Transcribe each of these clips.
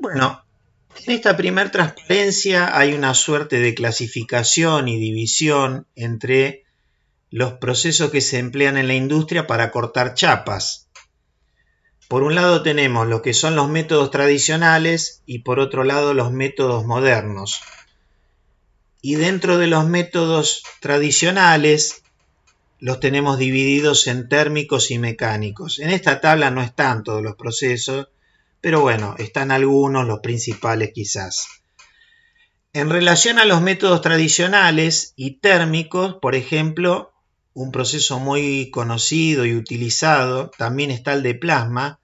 Bueno, en esta primer transparencia hay una suerte de clasificación y división entre los procesos que se emplean en la industria para cortar chapas. Por un lado tenemos lo que son los métodos tradicionales y por otro lado los métodos modernos. Y dentro de los métodos tradicionales los tenemos divididos en térmicos y mecánicos. En esta tabla no están todos los procesos, pero bueno, están algunos, los principales quizás. En relación a los métodos tradicionales y térmicos, por ejemplo, un proceso muy conocido y utilizado, también está el de plasma,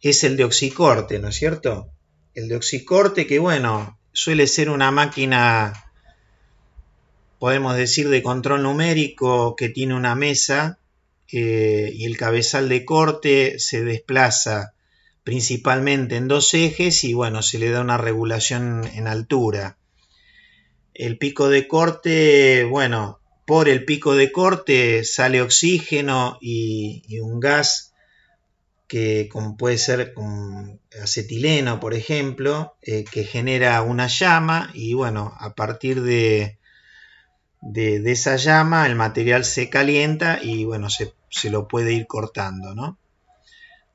es el de oxicorte, ¿no es cierto? El de oxicorte que, bueno, suele ser una máquina, podemos decir, de control numérico que tiene una mesa y el cabezal de corte se desplaza principalmente en dos ejes y bueno, se le da una regulación en altura. El pico de corte, bueno, por el pico de corte sale oxígeno y un gas que como puede ser como acetileno, por ejemplo, que genera una llama y bueno, a partir de esa llama el material se calienta y bueno, se lo puede ir cortando, ¿no?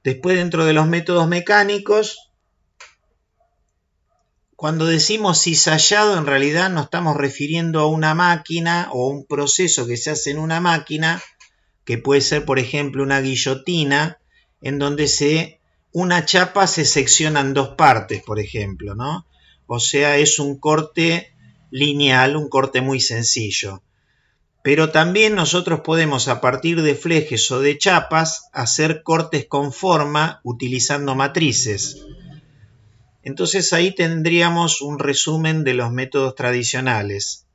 Después, dentro de los métodos mecánicos, cuando decimos cizallado, en realidad nos estamos refiriendo a una máquina o un proceso que se hace en una máquina, que puede ser, por ejemplo, una guillotina, en donde una chapa se secciona en dos partes, por ejemplo, ¿no? O sea, es un corte lineal, un corte muy sencillo. Pero también nosotros podemos, a partir de flejes o de chapas, hacer cortes con forma utilizando matrices. Entonces ahí tendríamos un resumen de los métodos tradicionales.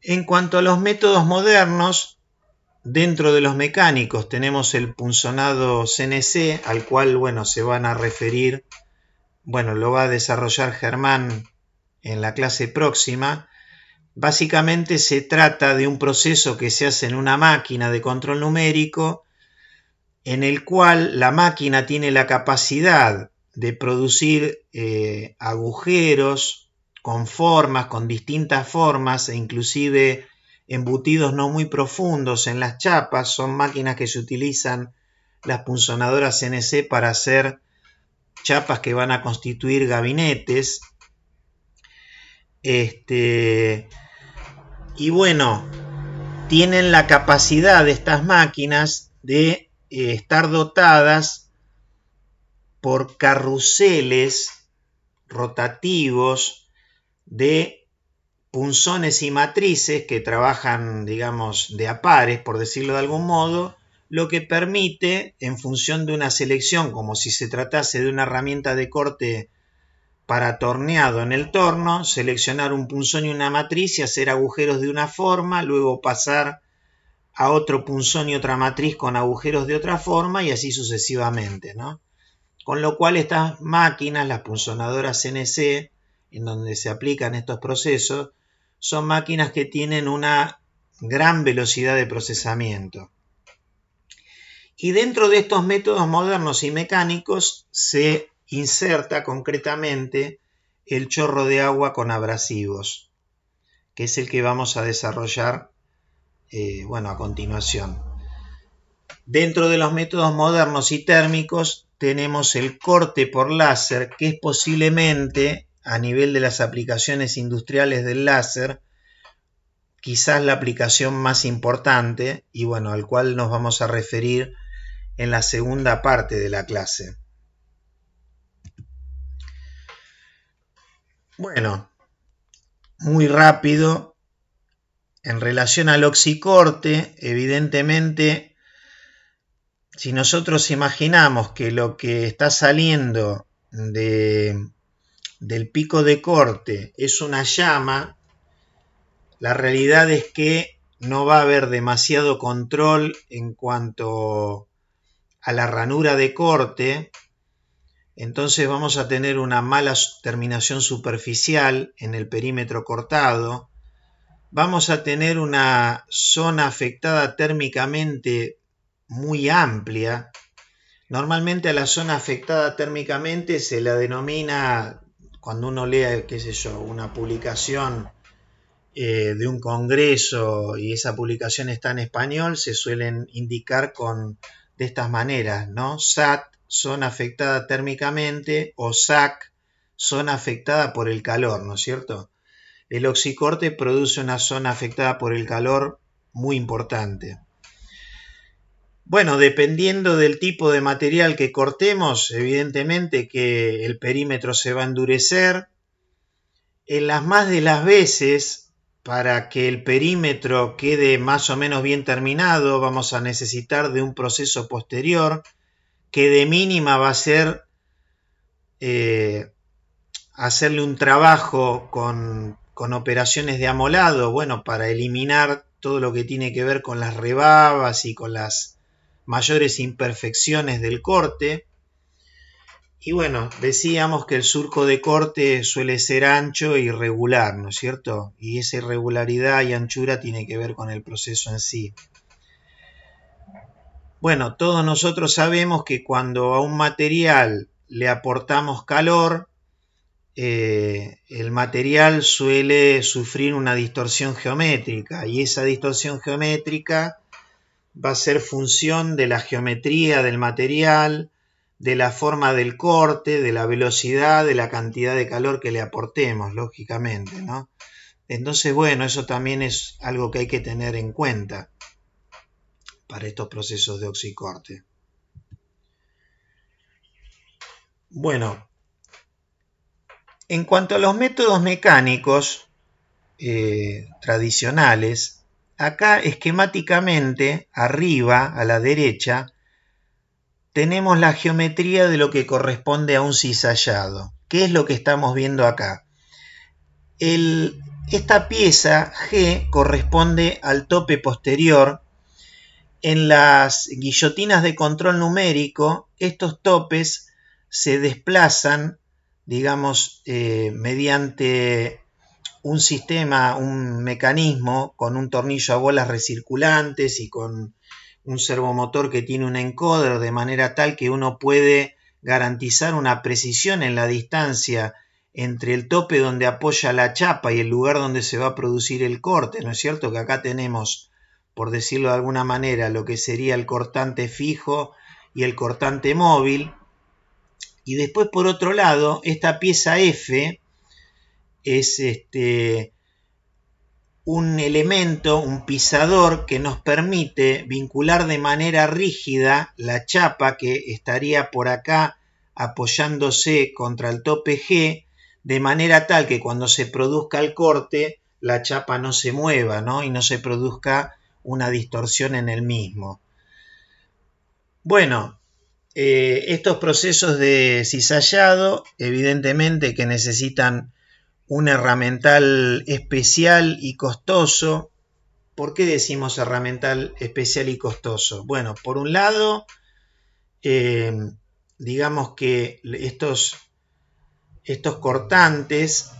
En cuanto a los métodos modernos, dentro de los mecánicos tenemos el punzonado CNC, al cual, bueno, se van a referir, bueno, lo va a desarrollar Germán en la clase próxima. Básicamente se trata de un proceso que se hace en una máquina de control numérico en el cual la máquina tiene la capacidad de producir agujeros con formas, con distintas formas e inclusive embutidos no muy profundos en las chapas. Son máquinas que se utilizan las punzonadoras CNC para hacer chapas que van a constituir gabinetes. Y bueno, tienen la capacidad de estas máquinas de estar dotadas por carruseles rotativos de punzones y matrices que trabajan, digamos, de a pares, por decirlo de algún modo, lo que permite, en función de una selección, como si se tratase de una herramienta de corte para torneado en el torno, seleccionar un punzón y una matriz y hacer agujeros de una forma, luego pasar a otro punzón y otra matriz con agujeros de otra forma y así sucesivamente, ¿no? Con lo cual estas máquinas, las punzonadoras CNC, en donde se aplican estos procesos, son máquinas que tienen una gran velocidad de procesamiento. Y dentro de estos métodos modernos y mecánicos se inserta concretamente el chorro de agua con abrasivos, que es el que vamos a desarrollar a continuación. Dentro de los métodos modernos y térmicos tenemos el corte por láser, que es posiblemente, a nivel de las aplicaciones industriales del láser, quizás la aplicación más importante y bueno, al cual nos vamos a referir en la segunda parte de la clase. Bueno, muy rápido, en relación al oxicorte, evidentemente, si nosotros imaginamos que lo que está saliendo del pico de corte es una llama, la realidad es que no va a haber demasiado control en cuanto a la ranura de corte, entonces vamos a tener una mala terminación superficial en el perímetro cortado, vamos a tener una zona afectada térmicamente muy amplia, Normalmente a la zona afectada térmicamente se la denomina, cuando uno lee, qué sé yo, una publicación de un congreso y esa publicación está en español, se suelen indicar de estas maneras, ¿no? SAT, zona afectada térmicamente, o SAC, zona afectada por el calor, ¿no es cierto? El oxicorte produce una zona afectada por el calor muy importante. Bueno, dependiendo del tipo de material que cortemos, evidentemente que el perímetro se va a endurecer. En las más de las veces, para que el perímetro quede más o menos bien terminado, vamos a necesitar de un proceso posterior que de mínima va a ser hacerle un trabajo con operaciones de amolado, bueno, para eliminar todo lo que tiene que ver con las rebabas y con las mayores imperfecciones del corte. Y bueno, decíamos que el surco de corte suele ser ancho e irregular, ¿no es cierto? Y esa irregularidad y anchura tiene que ver con el proceso en sí. Bueno, todos nosotros sabemos que cuando a un material le aportamos calor, el material suele sufrir una distorsión geométrica y esa distorsión geométrica va a ser función de la geometría del material, de la forma del corte, de la velocidad, de la cantidad de calor que le aportemos, lógicamente, ¿no? Entonces, bueno, eso también es algo que hay que tener en cuenta para estos procesos de oxicorte. Bueno, en cuanto a los métodos mecánicos tradicionales, acá esquemáticamente, arriba, a la derecha, tenemos la geometría de lo que corresponde a un cizallado. ¿Qué es lo que estamos viendo acá? Esta pieza G corresponde al tope posterior. En las guillotinas de control numérico, estos topes se desplazan, digamos, mediante un sistema, un mecanismo con un tornillo a bolas recirculantes y con un servomotor que tiene un encoder, de manera tal que uno puede garantizar una precisión en la distancia entre el tope donde apoya la chapa y el lugar donde se va a producir el corte, ¿no es cierto? Que acá tenemos, por decirlo de alguna manera, lo que sería el cortante fijo y el cortante móvil. Y después, por otro lado, esta pieza F es un elemento, un pisador que nos permite vincular de manera rígida la chapa que estaría por acá apoyándose contra el tope G, de manera tal que cuando se produzca el corte la chapa no se mueva, ¿no? Y no se produzca una distorsión en el mismo. Bueno, estos procesos de cizallado evidentemente que necesitan un herramental especial y costoso. ¿Por qué decimos herramental especial y costoso? Bueno, por un lado, digamos que estos cortantes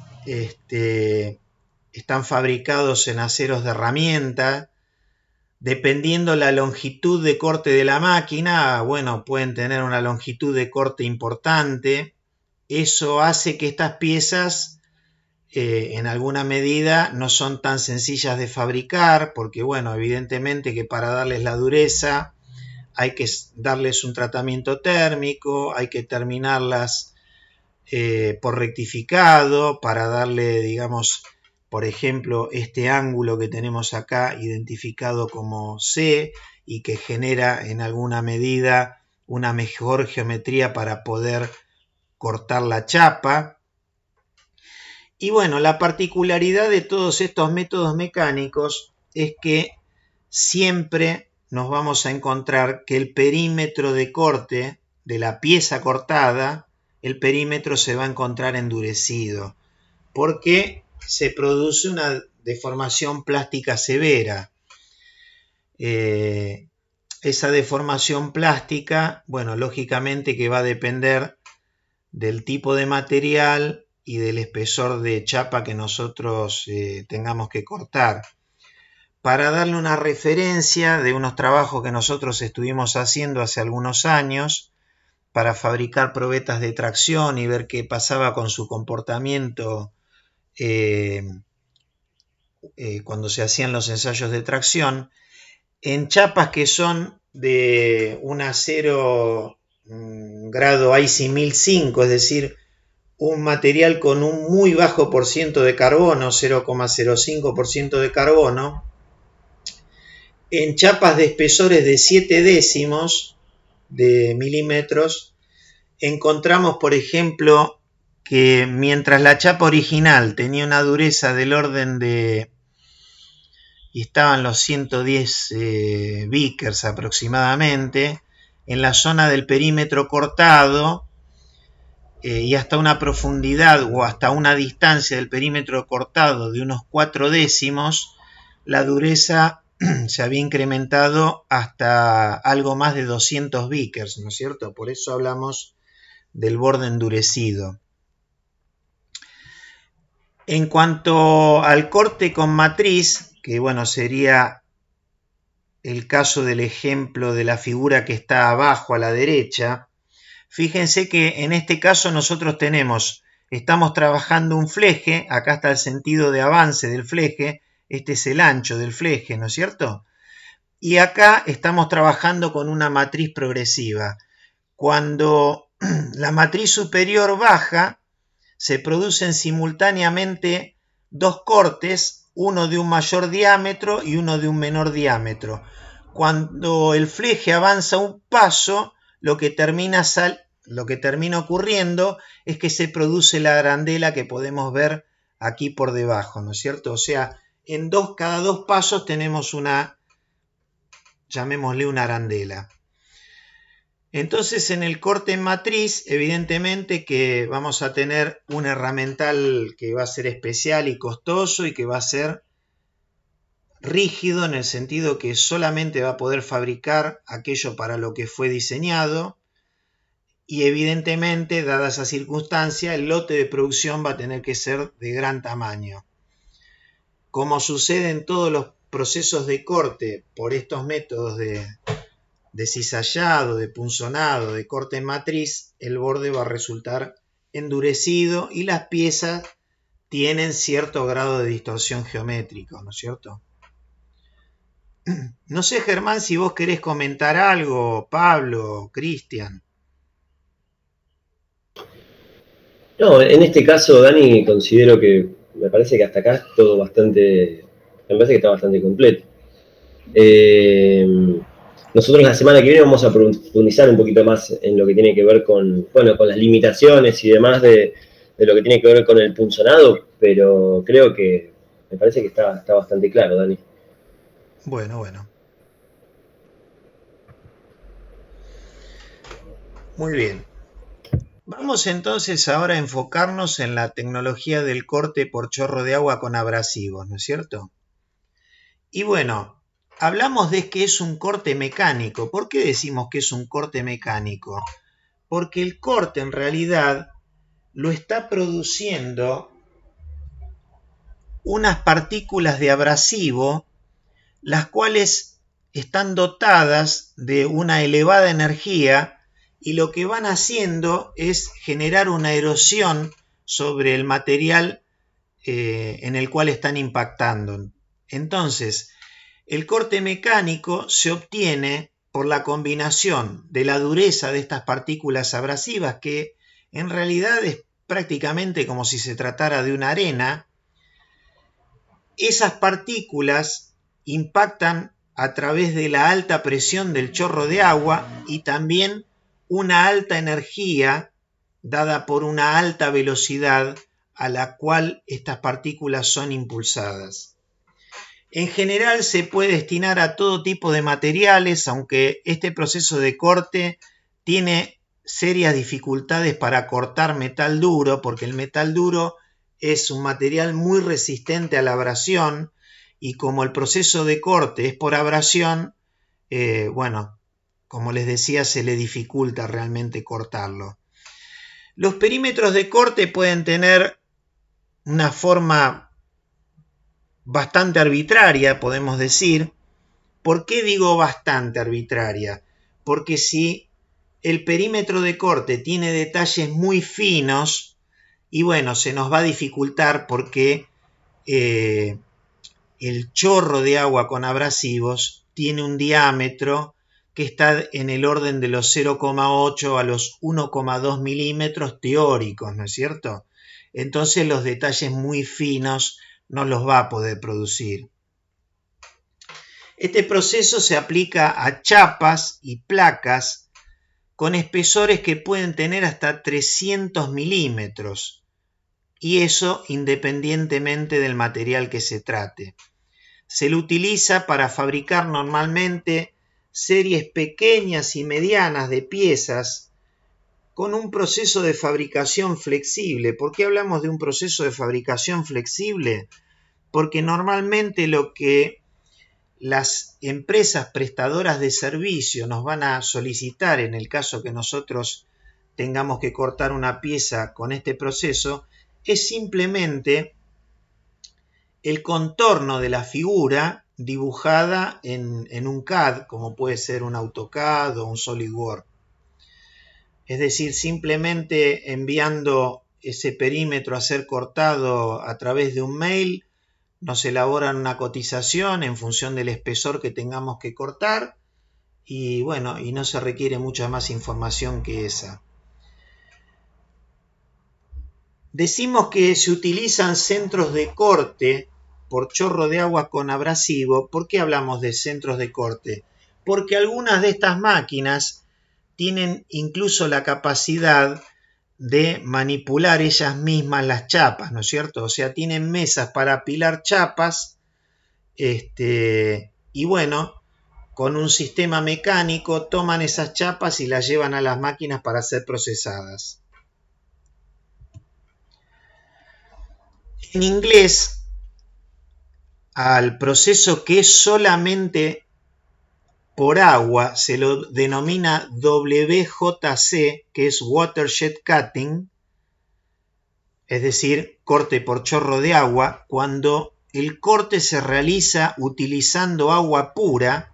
están fabricados en aceros de herramienta. Dependiendo la longitud de corte de la máquina, bueno, pueden tener una longitud de corte importante. Eso hace que estas piezas en alguna medida no son tan sencillas de fabricar porque, bueno, evidentemente que para darles la dureza hay que darles un tratamiento térmico, hay que terminarlas por rectificado para darle, digamos, por ejemplo, este ángulo que tenemos acá identificado como C y que genera en alguna medida una mejor geometría para poder cortar la chapa. Y bueno, la particularidad de todos estos métodos mecánicos es que siempre nos vamos a encontrar que el perímetro de corte de la pieza cortada, el perímetro se va a encontrar endurecido, porque se produce una deformación plástica severa. Esa deformación plástica, bueno, lógicamente que va a depender del tipo de material y del espesor de chapa que nosotros tengamos que cortar. Para darle una referencia de unos trabajos que nosotros estuvimos haciendo hace algunos años, para fabricar probetas de tracción y ver qué pasaba con su comportamiento cuando se hacían los ensayos de tracción, en chapas que son de un acero grado IC 1005, es decir, un material con un muy bajo por ciento de carbono, 0,05% de carbono, en chapas de espesores de 7 décimos de milímetros, encontramos, por ejemplo, que mientras la chapa original tenía una dureza del orden de, y estaban los 110 Vickers aproximadamente, en la zona del perímetro cortado y hasta una profundidad o hasta una distancia del perímetro cortado de unos 4 décimos, la dureza se había incrementado hasta algo más de 200 Vickers, ¿no es cierto? Por eso hablamos del borde endurecido. En cuanto al corte con matriz, que bueno, sería el caso del ejemplo de la figura que está abajo a la derecha, fíjense que en este caso nosotros estamos trabajando un fleje, acá está el sentido de avance del fleje, este es el ancho del fleje, ¿no es cierto? Y acá estamos trabajando con una matriz progresiva. Cuando la matriz superior baja, se producen simultáneamente dos cortes, uno de un mayor diámetro y uno de un menor diámetro. Cuando el fleje avanza un paso, lo que termina ocurriendo es que se produce la arandela que podemos ver aquí por debajo, ¿no es cierto? O sea, cada dos pasos tenemos llamémosle una arandela. Entonces, en el corte en matriz, evidentemente que vamos a tener un herramental que va a ser especial y costoso y que va a ser rígido en el sentido que solamente va a poder fabricar aquello para lo que fue diseñado y evidentemente, dada esa circunstancia, el lote de producción va a tener que ser de gran tamaño. Como sucede en todos los procesos de corte por estos métodos de cizallado, de punzonado, de corte en matriz, el borde va a resultar endurecido y las piezas tienen cierto grado de distorsión geométrica, ¿no es cierto? No sé, Germán, si vos querés comentar algo, Pablo, Cristian. No, en este caso, Dani, considero que me parece que hasta acá es todo bastante, me parece que está bastante completo. Nosotros la semana que viene vamos a profundizar un poquito más en lo que tiene que ver con las limitaciones y demás de lo que tiene que ver con el punzonado, pero creo que me parece que está bastante claro, Dani. Bueno. Muy bien. Vamos entonces ahora a enfocarnos en la tecnología del corte por chorro de agua con abrasivos, ¿no es cierto? Y bueno, hablamos de que es un corte mecánico. ¿Por qué decimos que es un corte mecánico? Porque el corte en realidad lo está produciendo unas partículas de abrasivo, las cuales están dotadas de una elevada energía y lo que van haciendo es generar una erosión sobre el material en el cual están impactando. Entonces, el corte mecánico se obtiene por la combinación de la dureza de estas partículas abrasivas, que en realidad es prácticamente como si se tratara de una arena. Esas partículas impactan a través de la alta presión del chorro de agua y también una alta energía dada por una alta velocidad a la cual estas partículas son impulsadas. En general se puede destinar a todo tipo de materiales, aunque este proceso de corte tiene serias dificultades para cortar metal duro, porque el metal duro es un material muy resistente a la abrasión y como el proceso de corte es por abrasión, como les decía, se le dificulta realmente cortarlo. Los perímetros de corte pueden tener una forma bastante arbitraria, podemos decir. ¿Por qué digo bastante arbitraria? Porque si el perímetro de corte tiene detalles muy finos y bueno, se nos va a dificultar porque el chorro de agua con abrasivos tiene un diámetro que está en el orden de los 0,8 a los 1,2 milímetros teóricos, ¿no es cierto? Entonces los detalles muy finos no los va a poder producir. Este proceso se aplica a chapas y placas con espesores que pueden tener hasta 300 milímetros, y eso independientemente del material que se trate. Se lo utiliza para fabricar normalmente series pequeñas y medianas de piezas con un proceso de fabricación flexible. ¿Por qué hablamos de un proceso de fabricación flexible? Porque normalmente lo que las empresas prestadoras de servicio nos van a solicitar en el caso que nosotros tengamos que cortar una pieza con este proceso es simplemente el contorno de la figura dibujada en un CAD, como puede ser un AutoCAD o un SolidWorks. Es decir, simplemente enviando ese perímetro a ser cortado a través de un mail, nos elaboran una cotización en función del espesor que tengamos que cortar y bueno, y no se requiere mucha más información que esa. Decimos que se utilizan centros de corte por chorro de agua con abrasivo. ¿Por qué hablamos de centros de corte? Porque algunas de estas máquinas tienen incluso la capacidad de manipular ellas mismas las chapas, ¿no es cierto? O sea, tienen mesas para apilar chapas, y bueno, con un sistema mecánico toman esas chapas y las llevan a las máquinas para ser procesadas. En inglés, al proceso que es solamente por agua se lo denomina WJC, que es Watershed Cutting, es decir, corte por chorro de agua, cuando el corte se realiza utilizando agua pura,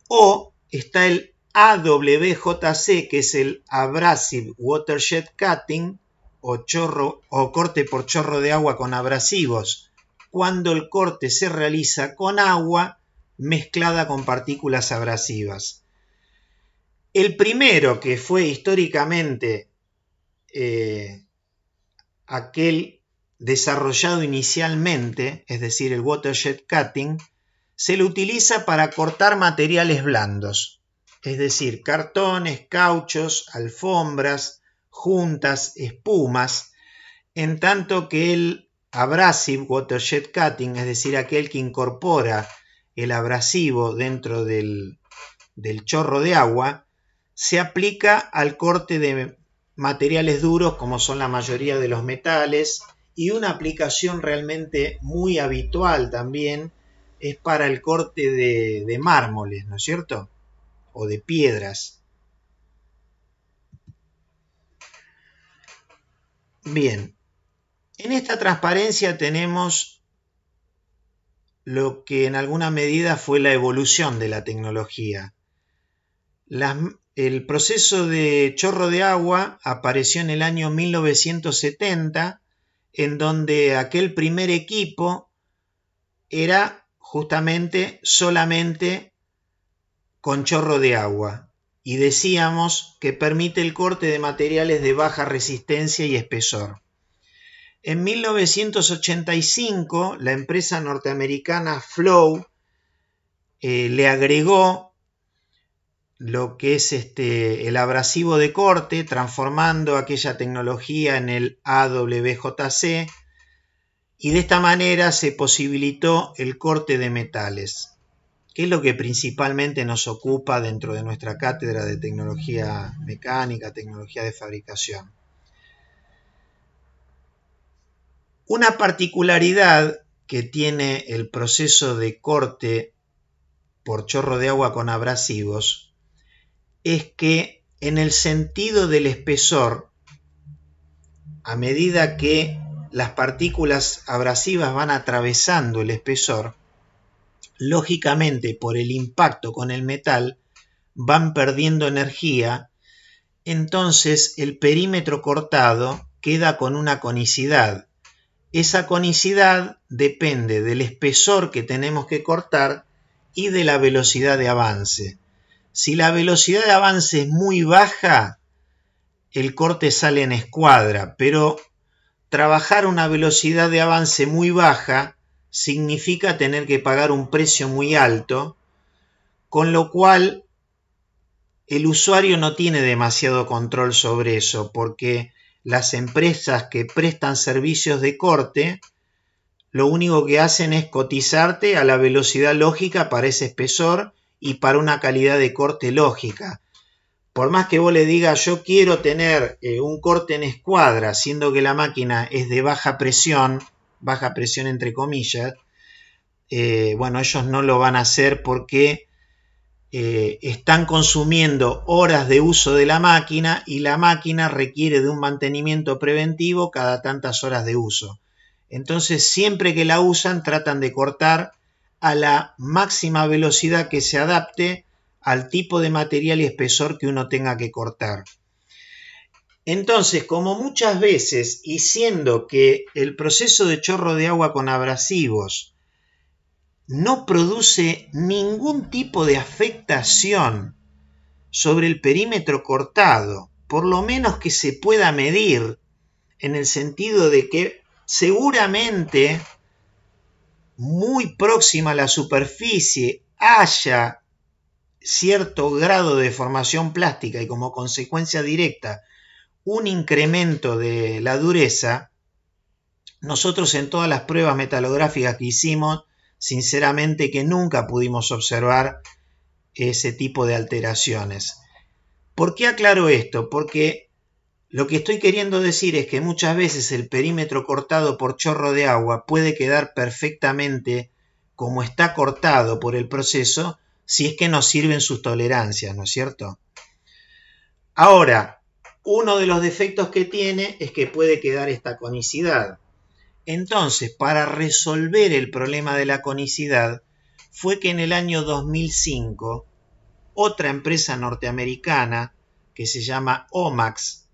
o está el AWJC, que es el Abrasive Watershed Cutting, o corte por chorro de agua con abrasivos, cuando el corte se realiza con agua mezclada con partículas abrasivas. El primero, que fue históricamente aquel desarrollado inicialmente, es decir, el watershed cutting, se lo utiliza para cortar materiales blandos, es decir, cartones, cauchos, alfombras, juntas, espumas, en tanto que el abrasive watershed cutting, es decir, aquel que incorpora el abrasivo dentro del chorro de agua, se aplica al corte de materiales duros como son la mayoría de los metales, y una aplicación realmente muy habitual también es para el corte de mármoles, ¿no es cierto? O de piedras. Bien, en esta transparencia tenemos lo que en alguna medida fue la evolución de la tecnología. El proceso de chorro de agua apareció en el año 1970, en donde aquel primer equipo era justamente solamente con chorro de agua, y decíamos que permite el corte de materiales de baja resistencia y espesor. En 1985, la empresa norteamericana Flow le agregó lo que es el abrasivo de corte, transformando aquella tecnología en el AWJC, y de esta manera se posibilitó el corte de metales, que es lo que principalmente nos ocupa dentro de nuestra cátedra de tecnología mecánica, tecnología de fabricación. Una particularidad que tiene el proceso de corte por chorro de agua con abrasivos es que en el sentido del espesor, a medida que las partículas abrasivas van atravesando el espesor, lógicamente por el impacto con el metal van perdiendo energía, entonces el perímetro cortado queda con una conicidad. Esa conicidad depende del espesor que tenemos que cortar y de la velocidad de avance. Si la velocidad de avance es muy baja, el corte sale en escuadra, pero trabajar una velocidad de avance muy baja significa tener que pagar un precio muy alto, con lo cual el usuario no tiene demasiado control sobre eso, porque las empresas que prestan servicios de corte lo único que hacen es cotizarte a la velocidad lógica para ese espesor y para una calidad de corte lógica. Por más que vos le digas yo quiero tener un corte en escuadra, siendo que la máquina es de baja presión entre comillas, bueno, ellos no lo van a hacer porque están consumiendo horas de uso de la máquina y la máquina requiere de un mantenimiento preventivo cada tantas horas de uso. Entonces, siempre que la usan, tratan de cortar a la máxima velocidad que se adapte al tipo de material y espesor que uno tenga que cortar. Entonces, como muchas veces, y siendo que el proceso de chorro de agua con abrasivos no produce ningún tipo de afectación sobre el perímetro cortado, por lo menos que se pueda medir, en el sentido de que seguramente muy próxima a la superficie haya cierto grado de deformación plástica y como consecuencia directa un incremento de la dureza, nosotros en todas las pruebas metalográficas que hicimos, sinceramente que nunca pudimos observar ese tipo de alteraciones. ¿Por qué aclaro esto? Porque lo que estoy queriendo decir es que muchas veces el perímetro cortado por chorro de agua puede quedar perfectamente como está cortado por el proceso si es que nos sirven sus tolerancias, ¿no es cierto? Ahora, uno de los defectos que tiene es que puede quedar esta conicidad. Entonces, para resolver el problema de la conicidad, fue que en el año 2005, otra empresa norteamericana que se llama OMAX,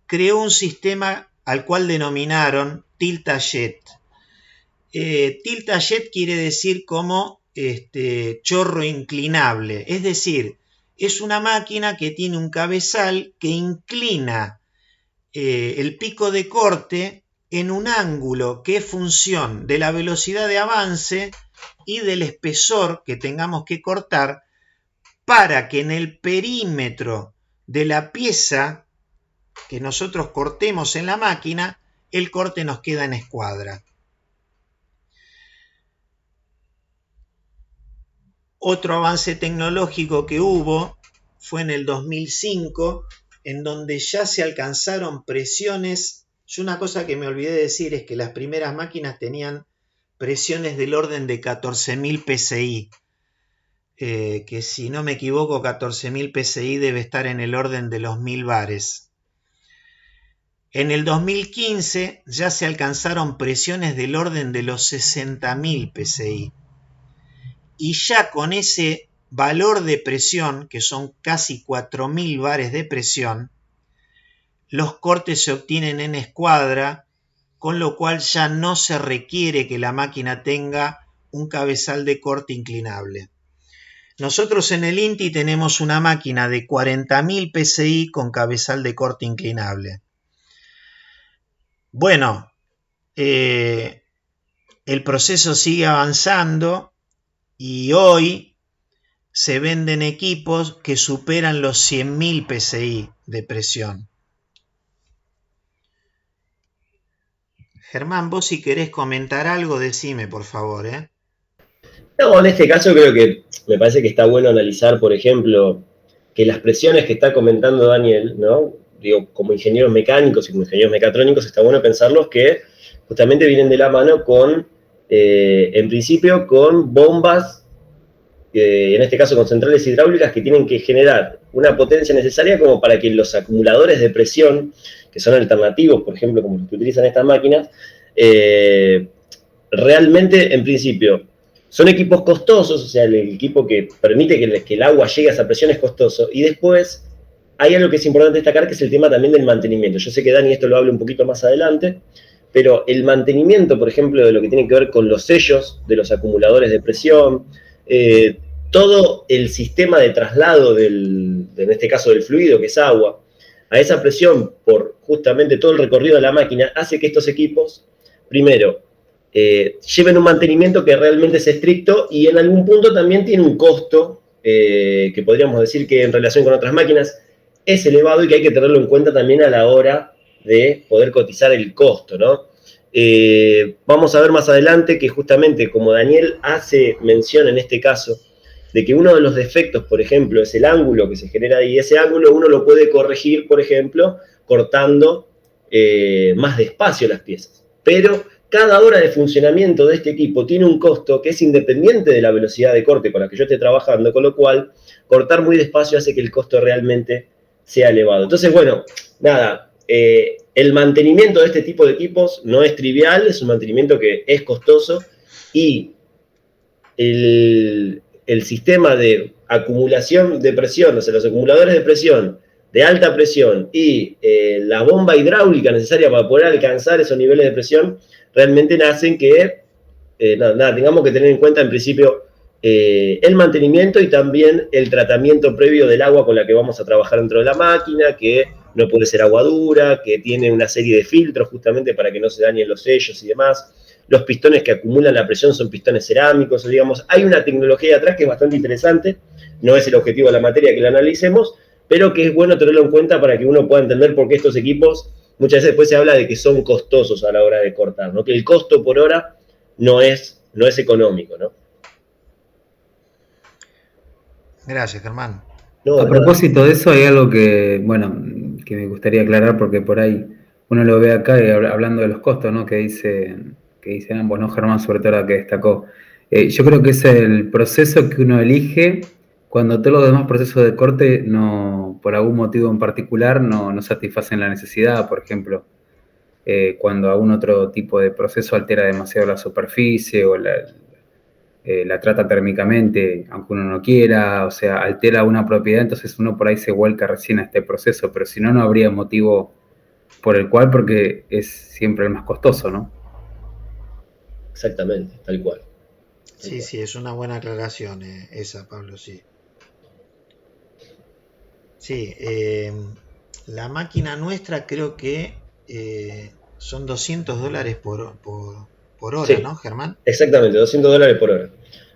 creó un sistema al cual denominaron tilt-a-jet. Tilt-a-jet quiere decir como chorro inclinable, es decir, es una máquina que tiene un cabezal que inclina el pico de corte en un ángulo que es función de la velocidad de avance y del espesor que tengamos que cortar para que en el perímetro de la pieza que nosotros cortemos en la máquina, el corte nos queda en escuadra. Otro avance tecnológico que hubo fue en el 2005, en donde ya se alcanzaron presiones. Yo una cosa que me olvidé de decir es que las primeras máquinas tenían presiones del orden de 14.000 psi, que si no me equivoco 14.000 psi debe estar en el orden de los 1000 bares. En el 2015 ya se alcanzaron presiones del orden de los 60.000 psi. Y ya con ese valor de presión, que son casi 4.000 bares de presión, los cortes se obtienen en escuadra, con lo cual ya no se requiere que la máquina tenga un cabezal de corte inclinable. Nosotros en el INTI tenemos una máquina de 40.000 psi con cabezal de corte inclinable. Bueno, el proceso sigue avanzando y hoy se venden equipos que superan los 100.000 psi de presión. Germán, vos si querés comentar algo, decime, por favor, ¿eh? No, en este caso creo que me parece que está bueno analizar, por ejemplo, que las presiones que está comentando Daniel, ¿no? Digo, como ingenieros mecánicos y como ingenieros mecatrónicos, está bueno pensarlos que justamente vienen de la mano con, en principio, con bombas, en este caso con centrales hidráulicas que tienen que generar una potencia necesaria como para que los acumuladores de presión, que son alternativos, por ejemplo, como los que utilizan estas máquinas, realmente, en principio, son equipos costosos, o sea, el equipo que permite que el agua llegue a esa presión es costoso. Y después hay algo que es importante destacar, que es el tema también del mantenimiento. Yo sé que Dani esto lo habla un poquito más adelante, pero el mantenimiento, por ejemplo, de lo que tiene que ver con los sellos de los acumuladores de presión, todo el sistema de traslado en este caso del fluido, que es agua, a esa presión por justamente todo el recorrido de la máquina, hace que estos equipos, primero, lleven un mantenimiento que realmente es estricto y en algún punto también tiene un costo que podríamos decir que en relación con otras máquinas es elevado y que hay que tenerlo en cuenta también a la hora de poder cotizar el costo, ¿no? Vamos a ver más adelante que justamente como Daniel hace mención en este caso, de que uno de los defectos, por ejemplo, es el ángulo que se genera ahí. Ese ángulo uno lo puede corregir, por ejemplo, cortando más despacio las piezas. Pero cada hora de funcionamiento de este equipo tiene un costo que es independiente de la velocidad de corte con la que yo esté trabajando, con lo cual cortar muy despacio hace que el costo realmente sea elevado. Entonces, bueno, nada, el mantenimiento de este tipo de equipos no es trivial, es un mantenimiento que es costoso y el sistema de acumulación de presión, o sea, los acumuladores de presión de alta presión y la bomba hidráulica necesaria para poder alcanzar esos niveles de presión, realmente hacen que tengamos que tener en cuenta en principio el mantenimiento y también el tratamiento previo del agua con la que vamos a trabajar dentro de la máquina, que no puede ser agua dura, que tiene una serie de filtros justamente para que no se dañen los sellos y demás. Los pistones que acumulan la presión son pistones cerámicos, digamos, hay una tecnología atrás que es bastante interesante, no es el objetivo de la materia que la analicemos, pero que es bueno tenerlo en cuenta para que uno pueda entender por qué estos equipos, muchas veces después se habla de que son costosos a la hora de cortar, ¿no? Que el costo por hora no es económico, ¿no? Gracias, Germán. No, a propósito de eso, hay algo que, bueno, que me gustaría aclarar, porque por ahí uno lo ve acá hablando de los costos, ¿no? Que dicen ambos, ¿no? Germán, sobre todo la que destacó. Yo creo que es el proceso que uno elige cuando todos los demás procesos de corte, no, por algún motivo en particular, no satisfacen la necesidad. Por ejemplo, cuando algún otro tipo de proceso altera demasiado la superficie o la trata térmicamente, aunque uno no quiera, o sea, altera una propiedad, entonces uno por ahí se vuelca recién a este proceso, pero si no, no habría motivo por el cual, porque es siempre el más costoso, ¿no? Exactamente, tal cual. Sí, sí, es una buena aclaración esa, Pablo, sí. Sí, la máquina nuestra creo que son $200 por hora, sí, ¿no, Germán? Exactamente, $200 por hora.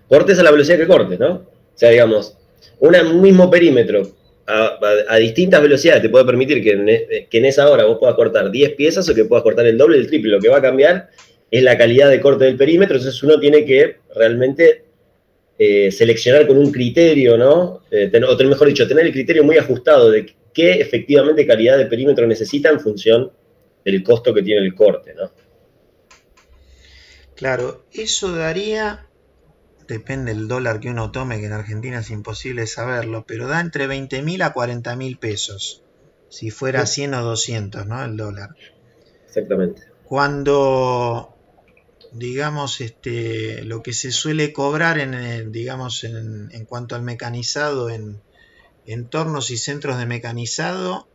Cortes a la velocidad que cortes, ¿no? O sea, digamos, un mismo perímetro a distintas velocidades te puede permitir que en esa hora vos puedas cortar 10 piezas o que puedas cortar el doble, el triple. Lo que va a cambiar es la calidad de corte del perímetro, entonces uno tiene que realmente seleccionar con un criterio, ¿no? O mejor dicho, tener el criterio muy ajustado de qué efectivamente calidad de perímetro necesita en función del costo que tiene el corte, ¿no? Claro, eso daría, depende del dólar que uno tome, que en Argentina es imposible saberlo, pero da entre 20.000 a 40.000 pesos, si fuera 100 o 200, ¿no? El dólar. Exactamente. Cuando, digamos, lo que se suele cobrar digamos, en cuanto al mecanizado, en tornos y centros de mecanizado,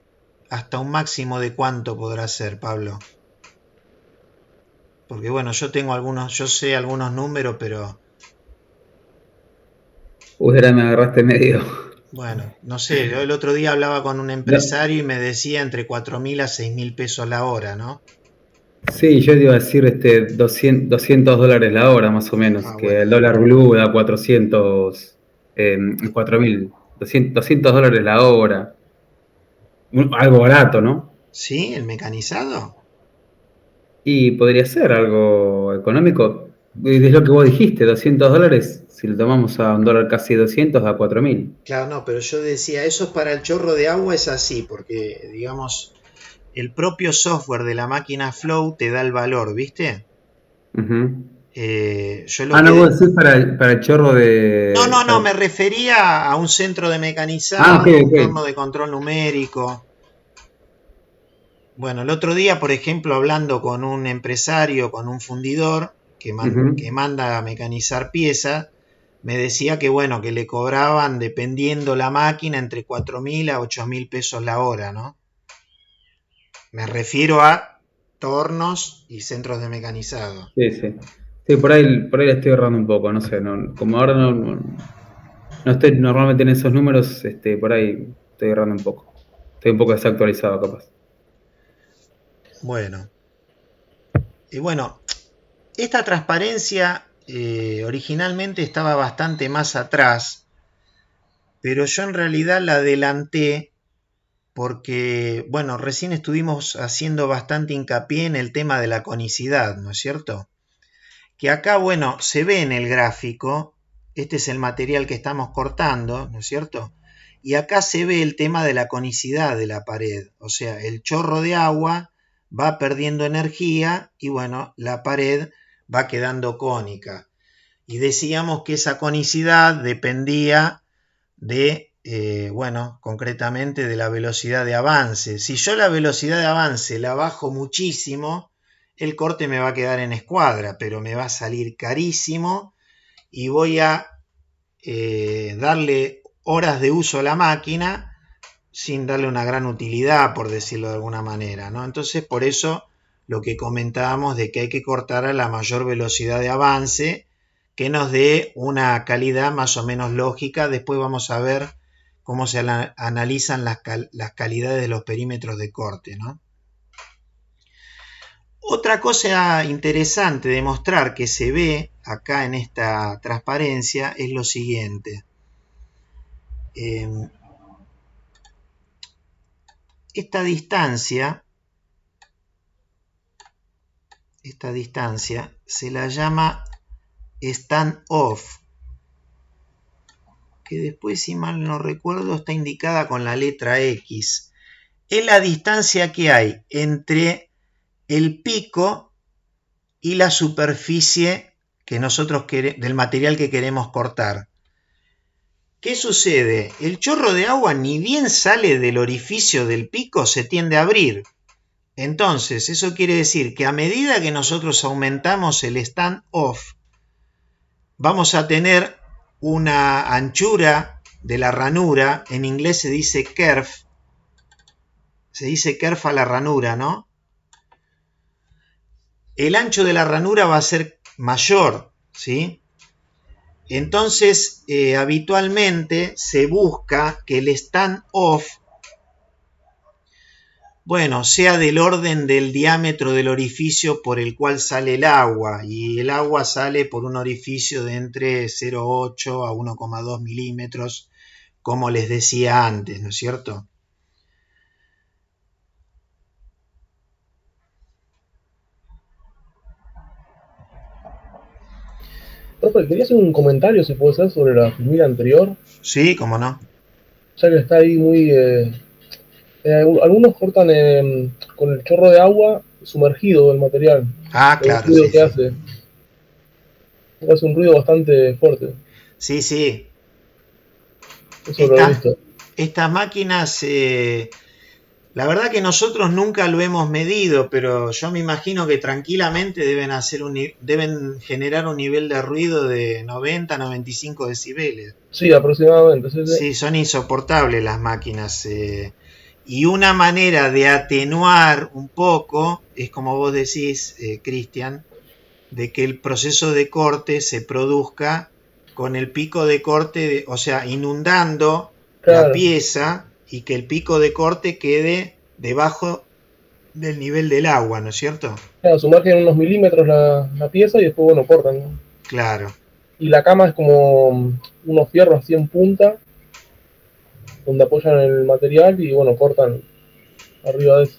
hasta un máximo de cuánto podrá ser, Pablo. Porque bueno, yo sé algunos números, pero... Ahora me agarraste medio. Bueno, no sé, yo el otro día hablaba con un empresario y me decía entre 4.000 a 6.000 pesos la hora, ¿no? Sí, yo iba a decir $200 la hora más o menos, que bueno, el dólar blue da 400, 4.000, $200 la hora. Algo barato, ¿no? ¿Sí? ¿El mecanizado? Y podría ser algo económico. Es lo que vos dijiste, $200, si lo tomamos a un dólar casi 200, da 4.000. Claro, no, pero yo decía, eso es para el chorro de agua, es así, porque, digamos, el propio software de la máquina Flow te da el valor, ¿viste? Uh-huh. No, vos decís para el chorro de... No, me refería a un centro de mecanizado, okay, un torno de control numérico. Bueno, el otro día, por ejemplo, hablando con un empresario, con un fundidor, que Ujú. manda a mecanizar piezas, me decía que bueno, que le cobraban, dependiendo la máquina, entre 4.000 a 8.000 pesos la hora, ¿no? Me refiero a tornos y centros de mecanizado. Sí, sí. Sí, por ahí le estoy errando un poco, no sé, como ahora no estoy normalmente en esos números, por ahí estoy errando un poco. Estoy un poco desactualizado, capaz. Bueno, y bueno, esta transparencia originalmente estaba bastante más atrás, pero yo en realidad la adelanté porque, bueno, recién estuvimos haciendo bastante hincapié en el tema de la conicidad, ¿no es cierto? Que acá, bueno, se ve en el gráfico, este es el material que estamos cortando, ¿no es cierto? Y acá se ve el tema de la conicidad de la pared, o sea, el chorro de agua va perdiendo energía y bueno, la pared va quedando cónica. Y decíamos que esa conicidad dependía de, bueno, concretamente de la velocidad de avance. Si yo la velocidad de avance la bajo muchísimo, el corte me va a quedar en escuadra, pero me va a salir carísimo y voy a darle horas de uso a la máquina sin darle una gran utilidad, por decirlo de alguna manera, ¿no? Entonces, por eso lo que comentábamos de que hay que cortar a la mayor velocidad de avance, que nos dé una calidad más o menos lógica. Después vamos a ver cómo se analizan las calidades de los perímetros de corte, ¿no? Otra cosa interesante de mostrar que se ve acá en esta transparencia es lo siguiente. Esta distancia se la llama stand-off, que después, si mal no recuerdo, está indicada con la letra X. Es la distancia que hay entre el pico y la superficie que nosotros del material que queremos cortar. ¿Qué sucede? El chorro de agua, ni bien sale del orificio del pico, se tiende a abrir. Entonces, eso quiere decir que a medida que nosotros aumentamos el stand-off, vamos a tener una anchura de la ranura, en inglés se dice kerf a la ranura, ¿no? El ancho de la ranura va a ser mayor, ¿sí? Entonces, habitualmente se busca que el stand-off, bueno, sea del orden del diámetro del orificio por el cual sale el agua, y el agua sale por un orificio de entre 0,8 a 1,2 milímetros, como les decía antes, ¿no es cierto? Profe, quería hacer un comentario, si puede ser, sobre la filmina anterior, Sí, cómo no. ya que está ahí muy... algunos cortan con el chorro de agua sumergido del material, Ah, el claro, ruido sí, que sí. hace un ruido bastante fuerte, Sí, sí. eso lo he Estas, visto. estas máquinas, la verdad que nosotros nunca lo hemos medido, pero yo me imagino que tranquilamente deben generar un nivel de ruido de 90 a 95 decibeles. Sí, aproximadamente, sí, sí. Sí, son insoportables las máquinas. Y una manera de atenuar un poco es, como vos decís, Cristian, de que el proceso de corte se produzca con el pico de corte, o sea, inundando la Claro, pieza y que el pico de corte quede debajo del nivel del agua, ¿no es cierto? claro, sumergen unos milímetros la pieza y después, bueno, cortan, ¿no? Claro. Y la cama es como unos fierros así en punta, donde apoyan el material y, bueno, cortan arriba de eso.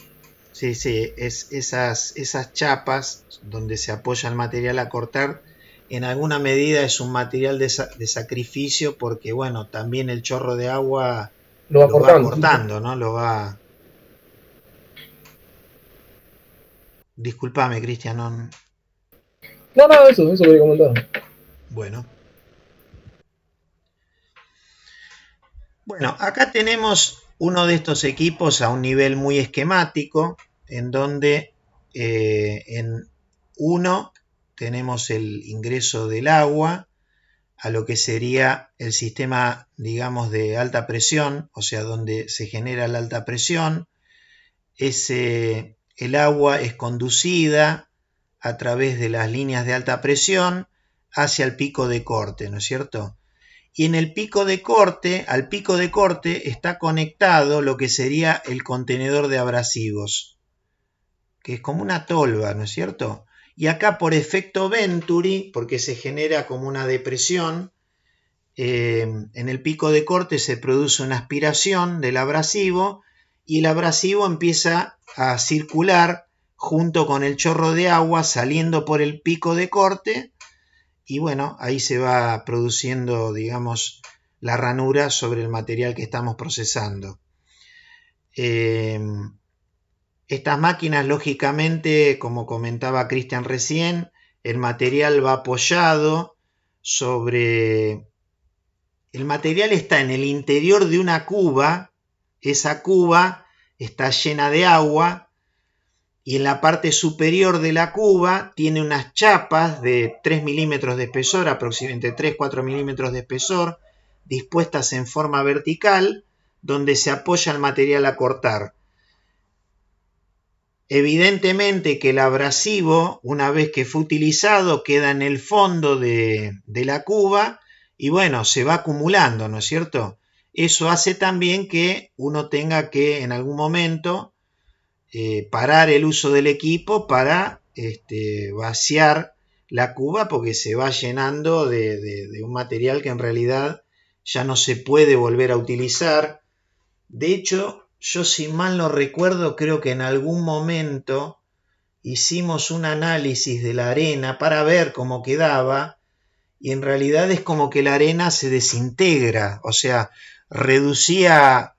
Sí, sí, esas chapas donde se apoya el material a cortar, en alguna medida es un material de sacrificio porque, bueno, también el chorro de agua Lo va lo va cortando. cortando, ¿no? Lo va... Disculpame, Cristian. No, nada de eso quería comentar. Bueno. Bueno, acá tenemos uno de estos equipos a un nivel muy esquemático, en donde en uno tenemos el ingreso del agua a lo que sería el sistema, digamos, de alta presión, o sea, donde se genera la alta presión. El agua es conducida a través de las líneas de alta presión hacia el pico de corte, ¿no es cierto? Y en el pico de corte, al pico de corte está conectado lo que sería el contenedor de abrasivos, que es como una tolva, ¿no es cierto? Y acá por efecto Venturi, porque se genera como una depresión, en el pico de corte se produce una aspiración del abrasivo y el abrasivo empieza a circular junto con el chorro de agua saliendo por el pico de corte y bueno, ahí se va produciendo, digamos, la ranura sobre el material que estamos procesando. Estas máquinas, lógicamente, como comentaba Cristian recién, el material va apoyado sobre... El material está en el interior de una cuba, esa cuba está llena de agua y en la parte superior de la cuba tiene unas chapas de 3 milímetros de espesor, aproximadamente 3-4 milímetros de espesor, dispuestas en forma vertical, donde se apoya el material a cortar. Evidentemente que el abrasivo, una vez que fue utilizado, queda en el fondo de la cuba y bueno, se va acumulando, ¿no es cierto? Eso hace también que uno tenga que en algún momento parar el uso del equipo para vaciar la cuba porque se va llenando de un material que en realidad ya no se puede volver a utilizar. De hecho, yo si mal no recuerdo, creo que en algún momento hicimos un análisis de la arena para ver cómo quedaba y en realidad es como que la arena se desintegra, o sea, reducía,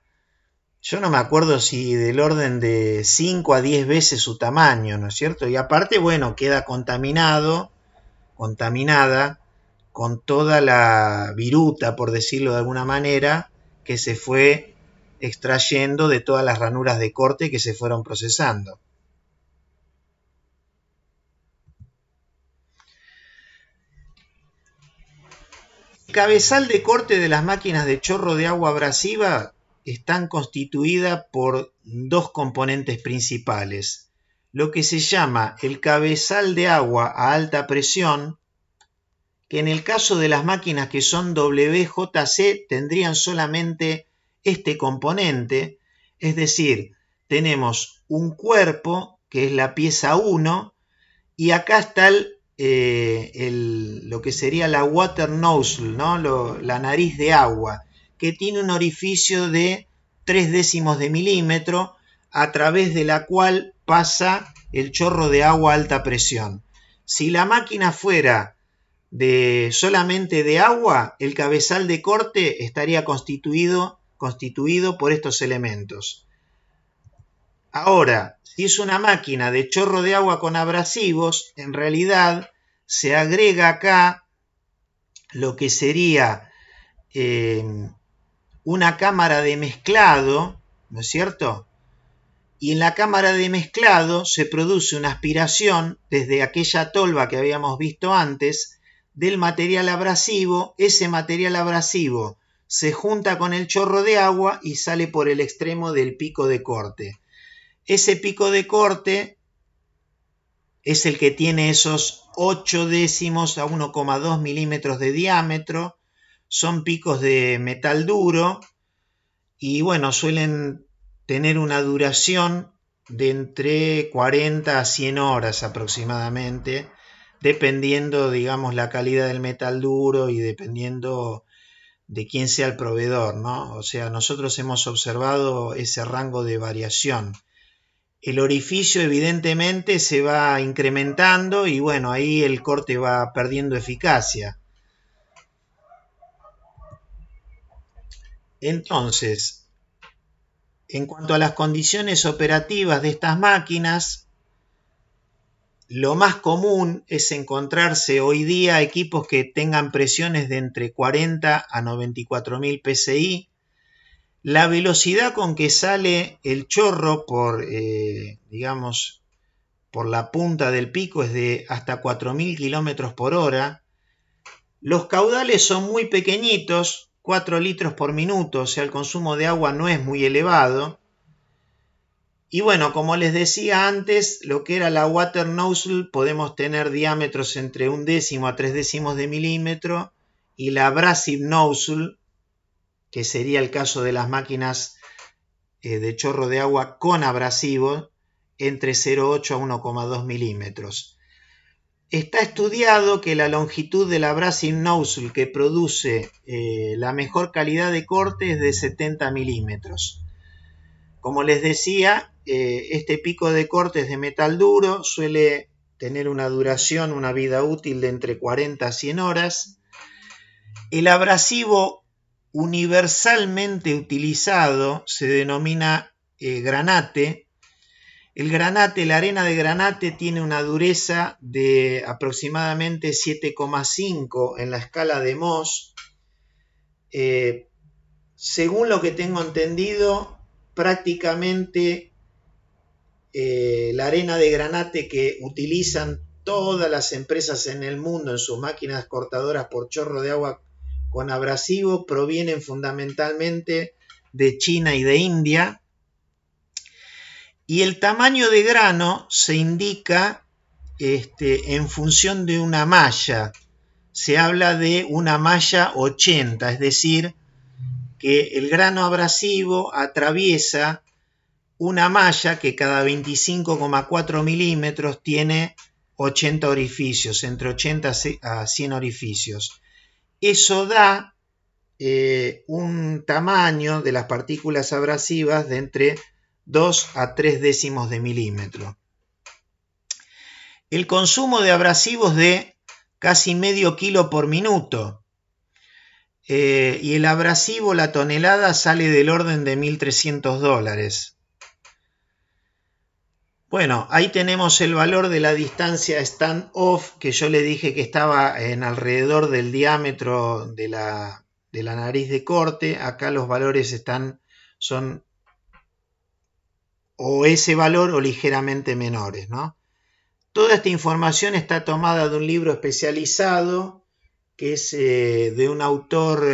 yo no me acuerdo si del orden de 5 a 10 veces su tamaño, ¿no es cierto? Y aparte, bueno, queda contaminada con toda la viruta, por decirlo de alguna manera, que se fue extrayendo de todas las ranuras de corte que se fueron procesando. El cabezal de corte de las máquinas de chorro de agua abrasiva están constituidas por dos componentes principales. Lo que se llama el cabezal de agua a alta presión, que en el caso de las máquinas que son WJC tendrían solamente este componente, es decir, tenemos un cuerpo que es la pieza 1 y acá está lo que sería la water nozzle, ¿no? La nariz de agua, que tiene un orificio de 0,3 de milímetro a través de la cual pasa el chorro de agua a alta presión. Si la máquina fuera solamente de agua, el cabezal de corte estaría constituido por estos elementos. Ahora, si es una máquina de chorro de agua con abrasivos, en realidad se agrega acá lo que sería una cámara de mezclado, ¿no es cierto? Y en la cámara de mezclado se produce una aspiración desde aquella tolva que habíamos visto antes del material abrasivo. Ese material abrasivo se junta con el chorro de agua y sale por el extremo del pico de corte. Ese pico de corte es el que tiene esos 8 décimos a 1,2 milímetros de diámetro. Son picos de metal duro y bueno, suelen tener una duración de entre 40 a 100 horas aproximadamente, dependiendo, digamos, la calidad del metal duro y dependiendo de quién sea el proveedor, ¿no? O sea, nosotros hemos observado ese rango de variación. El orificio evidentemente se va incrementando y bueno, ahí el corte va perdiendo eficacia. Entonces, en cuanto a las condiciones operativas de estas máquinas, lo más común es encontrarse hoy día equipos que tengan presiones de entre 40 a 94.000 psi. La velocidad con que sale el chorro por por la punta del pico es de hasta 4.000 kilómetros por hora. Los caudales son muy pequeñitos, 4 litros por minuto, o sea, el consumo de agua no es muy elevado. Y bueno, como les decía antes, lo que era la water nozzle podemos tener diámetros entre 1/10 a 0,3 de milímetro, y la abrasive nozzle, que sería el caso de las máquinas de chorro de agua con abrasivo, entre 0,8 a 1,2 milímetros. Está estudiado que la longitud de la abrasive nozzle que produce la mejor calidad de corte es de 70 milímetros. Como les decía, este pico de corte es de metal duro, suele tener una duración, una vida útil de entre 40 a 100 horas. El abrasivo universalmente utilizado se denomina granate. El granate, la arena de granate, tiene una dureza de aproximadamente 7,5 en la escala de Mohs. Según lo que tengo entendido, prácticamente la arena de granate que utilizan todas las empresas en el mundo en sus máquinas cortadoras por chorro de agua con abrasivo provienen fundamentalmente de China y de India. Y el tamaño de grano se indica en función de una malla. Se habla de una malla 80, es decir, que el grano abrasivo atraviesa una malla que cada 25,4 milímetros tiene 80 orificios, entre 80 a 100 orificios. Eso da un tamaño de las partículas abrasivas de entre 2 a 0,3 de milímetro. El consumo de abrasivos de casi medio kilo por minuto. Y el abrasivo, la tonelada, sale del orden de $1.300. Bueno, ahí tenemos el valor de la distancia stand-off, que yo le dije que estaba en alrededor del diámetro de la nariz de corte. Acá los valores son o ese valor o ligeramente menores, ¿no? Toda esta información está tomada de un libro especializado que es de un autor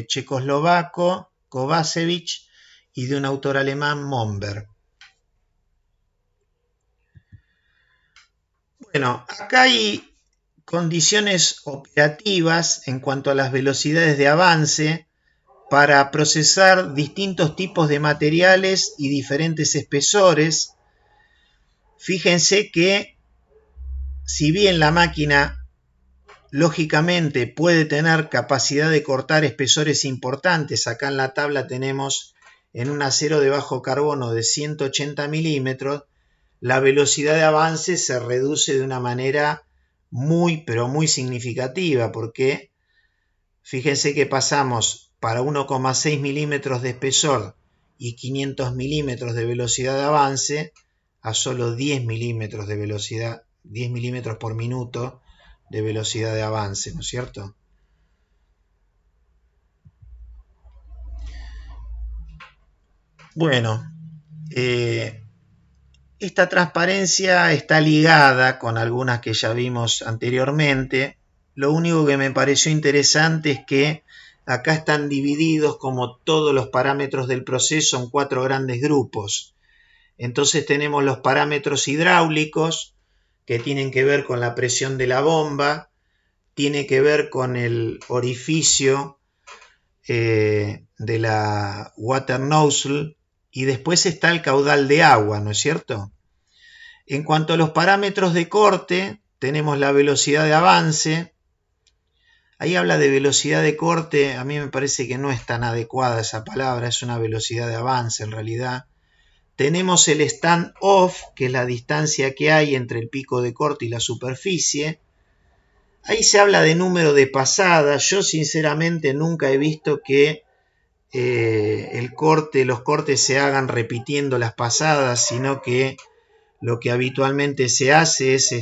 checoslovaco, Kovacevic, y de un autor alemán, Momberg. Bueno, acá hay condiciones operativas en cuanto a las velocidades de avance para procesar distintos tipos de materiales y diferentes espesores. Fíjense que si bien la máquina lógicamente puede tener capacidad de cortar espesores importantes, acá en la tabla tenemos en un acero de bajo carbono de 180 milímetros, la velocidad de avance se reduce de una manera muy, pero muy significativa, porque fíjense que pasamos para 1,6 milímetros de espesor y 500 milímetros de velocidad de avance a solo 10 milímetros de velocidad, 10 milímetros por minuto de velocidad de avance, ¿no es cierto? Bueno, esta transparencia está ligada con algunas que ya vimos anteriormente. Lo único que me pareció interesante es que acá están divididos, como todos los parámetros del proceso, en 4 grandes grupos. Entonces tenemos los parámetros hidráulicos, que tienen que ver con la presión de la bomba, tiene que ver con el orificio de la water nozzle, y después está el caudal de agua, ¿no es cierto? En cuanto a los parámetros de corte, tenemos la velocidad de avance. Ahí habla de velocidad de corte, a mí me parece que no es tan adecuada esa palabra, es una velocidad de avance en realidad. Tenemos el stand-off, que es la distancia que hay entre el pico de corte y la superficie. Ahí se habla de número de pasadas. Yo sinceramente nunca he visto que los cortes se hagan repitiendo las pasadas, sino que lo que habitualmente se hace es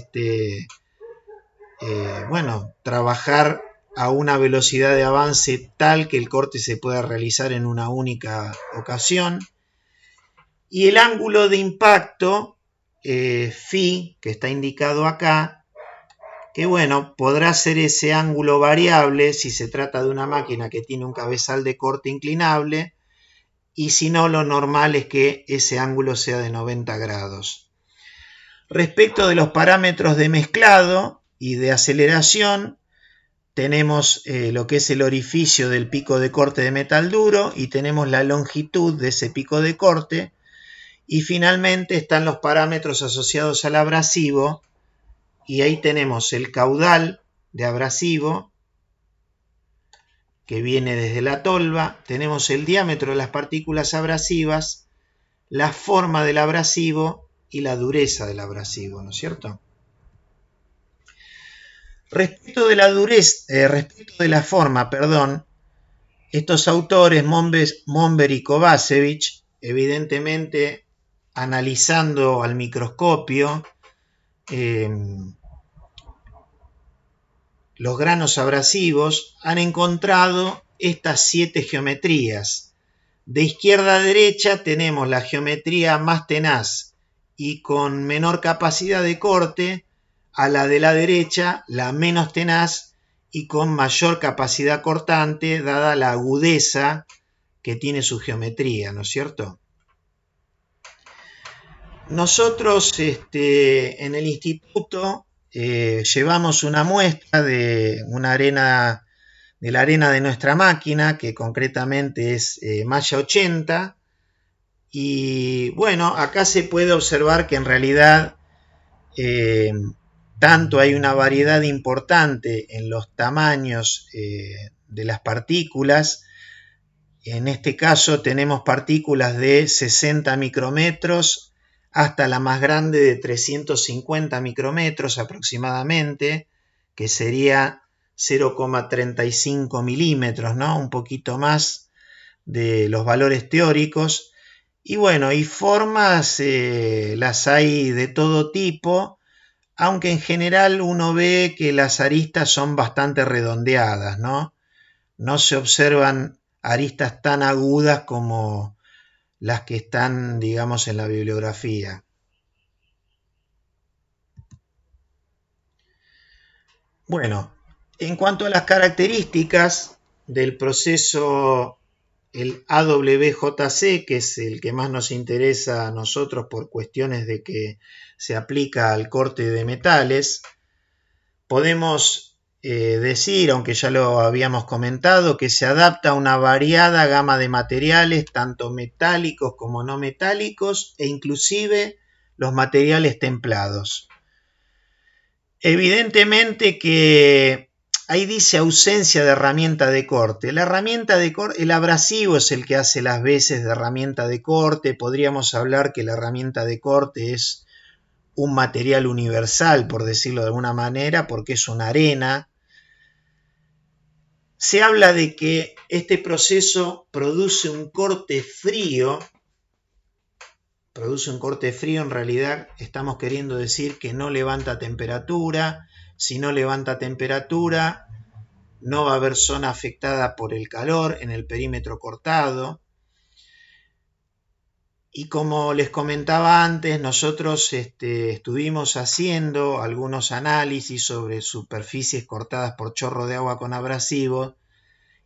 trabajar a una velocidad de avance tal que el corte se pueda realizar en una única ocasión. Y el ángulo de impacto phi, que está indicado acá, que bueno, podrá ser ese ángulo variable si se trata de una máquina que tiene un cabezal de corte inclinable, y si no, lo normal es que ese ángulo sea de 90 grados. Respecto de los parámetros de mezclado y de aceleración, tenemos lo que es el orificio del pico de corte de metal duro y tenemos la longitud de ese pico de corte. Y finalmente están los parámetros asociados al abrasivo, y ahí tenemos el caudal de abrasivo que viene desde la tolva, tenemos el diámetro de las partículas abrasivas, la forma del abrasivo y la dureza del abrasivo, ¿no es cierto? Respecto de la dureza, respecto de la forma, estos autores, Momber y Kovacevic, evidentemente analizando al microscopio los granos abrasivos, han encontrado estas 7 geometrías. De izquierda a derecha tenemos la geometría más tenaz y con menor capacidad de corte, a la de la derecha la menos tenaz y con mayor capacidad cortante, dada la agudeza que tiene su geometría, ¿no es cierto? Nosotros en el instituto llevamos una muestra de la arena de nuestra máquina, que concretamente es malla 80, y bueno, acá se puede observar que en realidad tanto hay una variedad importante en los tamaños de las partículas. En este caso tenemos partículas de 60 micrómetros hasta la más grande de 350 micrómetros aproximadamente, que sería 0,35 milímetros, ¿no? Un poquito más de los valores teóricos. Y bueno, y formas las hay de todo tipo, aunque en general uno ve que las aristas son bastante redondeadas, ¿no? No se observan aristas tan agudas como las que están, digamos, en la bibliografía. Bueno, en cuanto a las características del proceso, el AWJC, que es el que más nos interesa a nosotros por cuestiones de que se aplica al corte de metales, podemos decir, aunque ya lo habíamos comentado, que se adapta a una variada gama de materiales, tanto metálicos como no metálicos, e inclusive los materiales templados. Evidentemente que ahí dice ausencia de herramienta de corte. La herramienta de corte, el abrasivo es el que hace las veces de herramienta de corte. Podríamos hablar que la herramienta de corte es un material universal, por decirlo de alguna manera, porque es una arena. Se habla de que este proceso produce un corte frío. Produce un corte frío, en realidad estamos queriendo decir que no levanta temperatura. Si no levanta temperatura, no va a haber zona afectada por el calor en el perímetro cortado. Y como les comentaba antes, nosotros estuvimos haciendo algunos análisis sobre superficies cortadas por chorro de agua con abrasivo,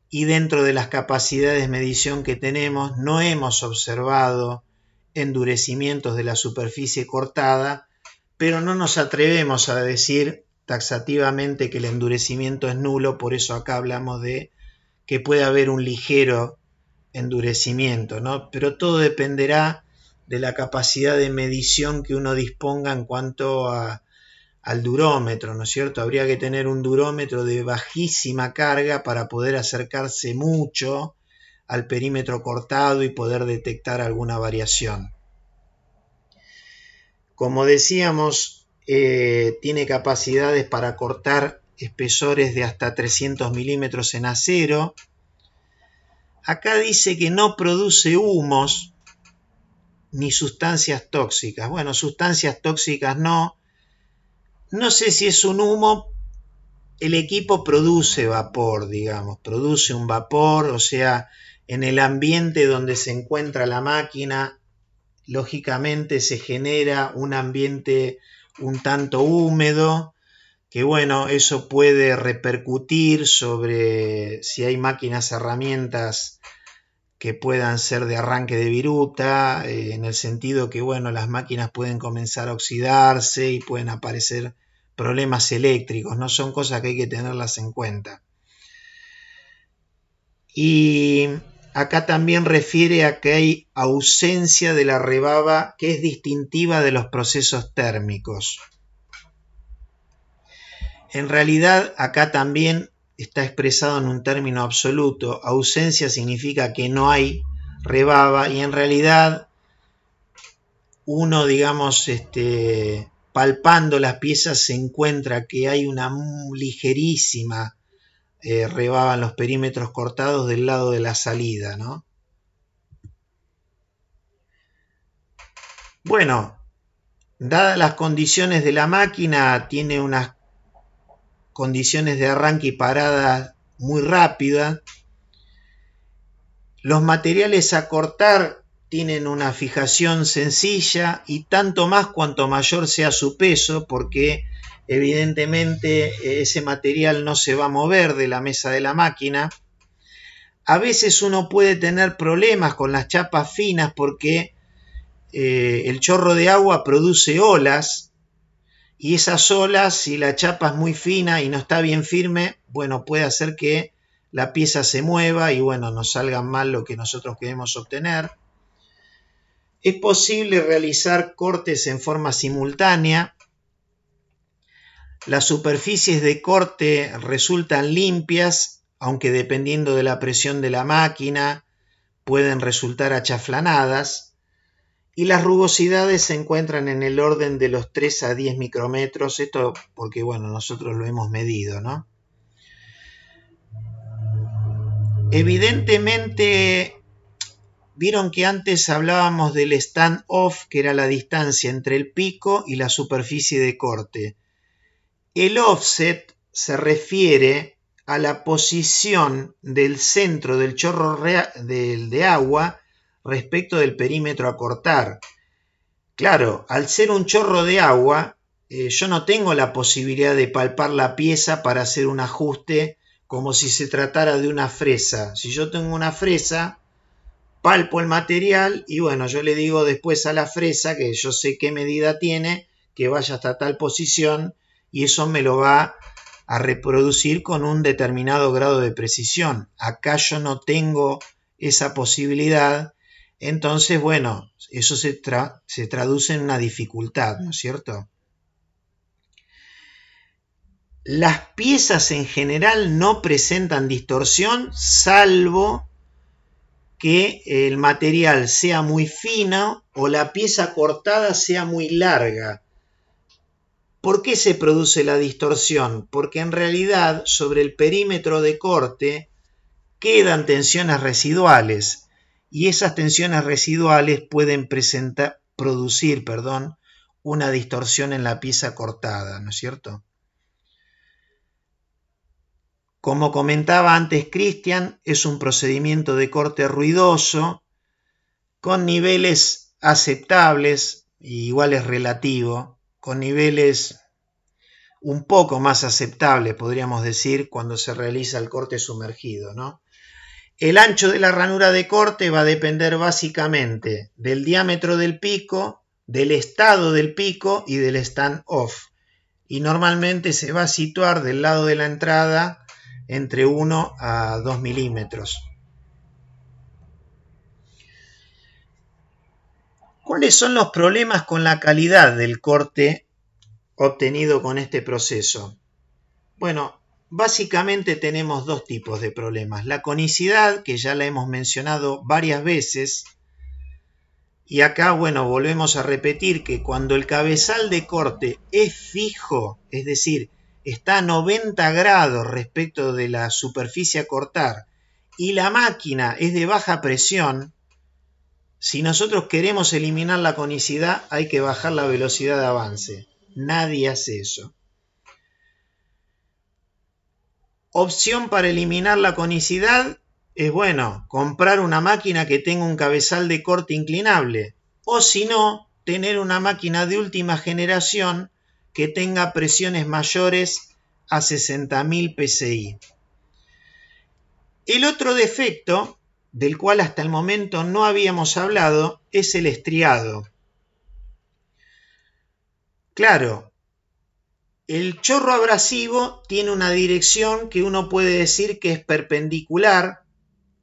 y dentro de las capacidades de medición que tenemos no hemos observado endurecimientos de la superficie cortada, pero no nos atrevemos a decir taxativamente que el endurecimiento es nulo. Por eso acá hablamos de que puede haber un ligero endurecimiento, ¿no? Pero todo dependerá de la capacidad de medición que uno disponga en cuanto al durómetro, ¿no es cierto? Habría que tener un durómetro de bajísima carga para poder acercarse mucho al perímetro cortado y poder detectar alguna variación. Como decíamos, tiene capacidades para cortar espesores de hasta 300 milímetros en acero. Acá dice que no produce humos ni sustancias tóxicas. Bueno, sustancias tóxicas no. No sé si es un humo. El equipo produce vapor, digamos, produce un vapor, o sea, en el ambiente donde se encuentra la máquina, lógicamente se genera un ambiente un tanto húmedo, que bueno, eso puede repercutir sobre si hay máquinas, herramientas que puedan ser de arranque de viruta, en el sentido que bueno, las máquinas pueden comenzar a oxidarse y pueden aparecer problemas eléctricos, no son cosas que hay que tenerlas en cuenta. Y acá también refiere a que hay ausencia de la rebaba que es distintiva de los procesos térmicos. En realidad acá también está expresado en un término absoluto. Ausencia significa que no hay rebaba y en realidad uno, digamos, palpando las piezas se encuentra que hay una ligerísima rebaba en los perímetros cortados del lado de la salida, ¿no? Bueno, dadas las condiciones de la máquina, tiene unas condiciones de arranque y parada muy rápida. Los materiales a cortar tienen una fijación sencilla y tanto más cuanto mayor sea su peso, porque evidentemente ese material no se va a mover de la mesa de la máquina. A veces uno puede tener problemas con las chapas finas porque el chorro de agua produce olas, y esas olas, si la chapa es muy fina y no está bien firme, bueno, puede hacer que la pieza se mueva y bueno, nos salga mal lo que nosotros queremos obtener. Es posible realizar cortes en forma simultánea. Las superficies de corte resultan limpias, aunque dependiendo de la presión de la máquina, pueden resultar achaflanadas. Y las rugosidades se encuentran en el orden de los 3 a 10 micrómetros, esto porque, bueno, nosotros lo hemos medido, ¿no? Evidentemente, vieron que antes hablábamos del stand-off, que era la distancia entre el pico y la superficie de corte. El offset se refiere a la posición del centro del chorro de agua respecto del perímetro a cortar. Claro, al ser un chorro de agua, yo no tengo la posibilidad de palpar la pieza para hacer un ajuste como si se tratara de una fresa. Si yo tengo una fresa, palpo el material y bueno, yo le digo después a la fresa, que yo sé qué medida tiene, que vaya hasta tal posición y eso me lo va a reproducir con un determinado grado de precisión. Acá yo no tengo esa posibilidad. Entonces, bueno, eso se traduce en una dificultad, ¿no es cierto? Las piezas en general no presentan distorsión, salvo que el material sea muy fino o la pieza cortada sea muy larga. ¿Por qué se produce la distorsión? Porque en realidad sobre el perímetro de corte quedan tensiones residuales. Y esas tensiones residuales pueden producir una distorsión en la pieza cortada, ¿no es cierto? Como comentaba antes Cristian, es un procedimiento de corte ruidoso, con niveles aceptables, y igual es relativo, con niveles un poco más aceptables, podríamos decir, cuando se realiza el corte sumergido, ¿no? El ancho de la ranura de corte va a depender básicamente del diámetro del pico, del estado del pico y del stand-off. Y normalmente se va a situar del lado de la entrada entre 1 a 2 milímetros. ¿Cuáles son los problemas con la calidad del corte obtenido con este proceso? Bueno, básicamente tenemos dos tipos de problemas. La conicidad, que ya la hemos mencionado varias veces, y acá, bueno, volvemos a repetir que cuando el cabezal de corte es fijo, es decir, está a 90 grados respecto de la superficie a cortar, y la máquina es de baja presión, si nosotros queremos eliminar la conicidad, hay que bajar la velocidad de avance. Nadie hace eso. Opción para eliminar la conicidad es, bueno, comprar una máquina que tenga un cabezal de corte inclinable o si no, tener una máquina de última generación que tenga presiones mayores a 60.000 psi. El otro defecto, del cual hasta el momento no habíamos hablado, es el estriado. Claro, el chorro abrasivo tiene una dirección que uno puede decir que es perpendicular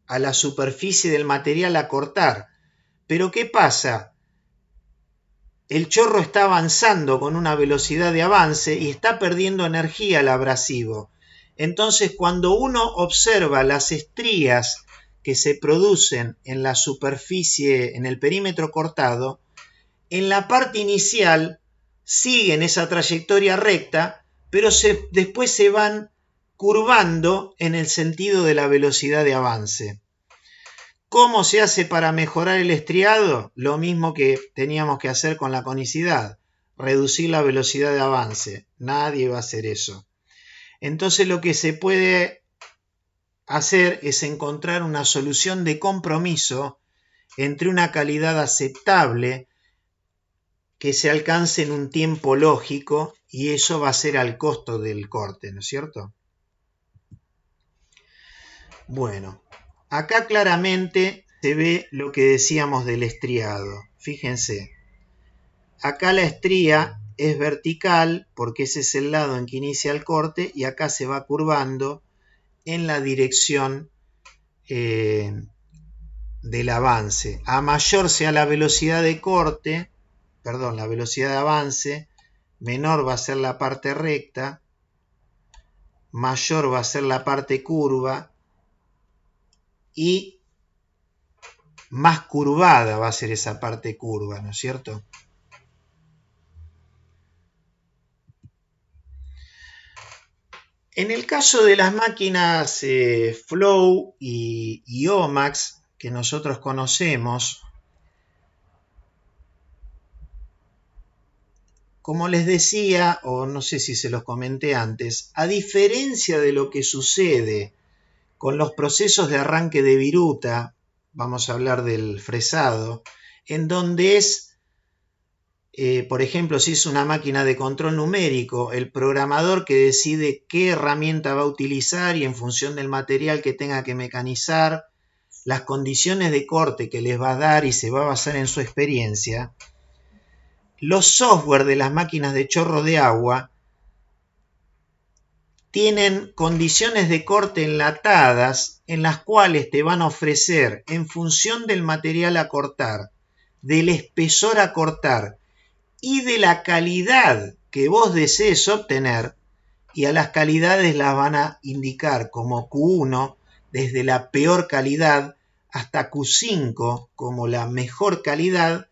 a la superficie del material a cortar. Pero ¿qué pasa? El chorro está avanzando con una velocidad de avance y está perdiendo energía el abrasivo. Entonces, cuando uno observa las estrías que se producen en la superficie, en el perímetro cortado, en la parte inicial siguen esa trayectoria recta, pero después se van curvando en el sentido de la velocidad de avance. ¿Cómo se hace para mejorar el estriado? Lo mismo que teníamos que hacer con la conicidad, reducir la velocidad de avance. Nadie va a hacer eso. Entonces lo que se puede hacer es encontrar una solución de compromiso entre una calidad aceptable que se alcance en un tiempo lógico, y eso va a ser al costo del corte, ¿no es cierto? Bueno, acá claramente se ve lo que decíamos del estriado. Fíjense, acá la estría es vertical porque ese es el lado en que inicia el corte, y acá se va curvando en la dirección del avance. A mayor sea la velocidad de corte, la velocidad de avance, menor va a ser la parte recta, mayor va a ser la parte curva y más curvada va a ser esa parte curva, ¿no es cierto? En el caso de las máquinas Flow y OMAX que nosotros conocemos, como les decía, o no sé si se los comenté antes, a diferencia de lo que sucede con los procesos de arranque de viruta, vamos a hablar del fresado, en donde es, por ejemplo, si es una máquina de control numérico, el programador que decide qué herramienta va a utilizar y en función del material que tenga que mecanizar, las condiciones de corte que les va a dar y se va a basar en su experiencia. Los software de las máquinas de chorro de agua tienen condiciones de corte enlatadas en las cuales te van a ofrecer, en función del material a cortar, del espesor a cortar y de la calidad que vos desees obtener, y a las calidades las van a indicar como Q1 desde la peor calidad hasta Q5 como la mejor calidad.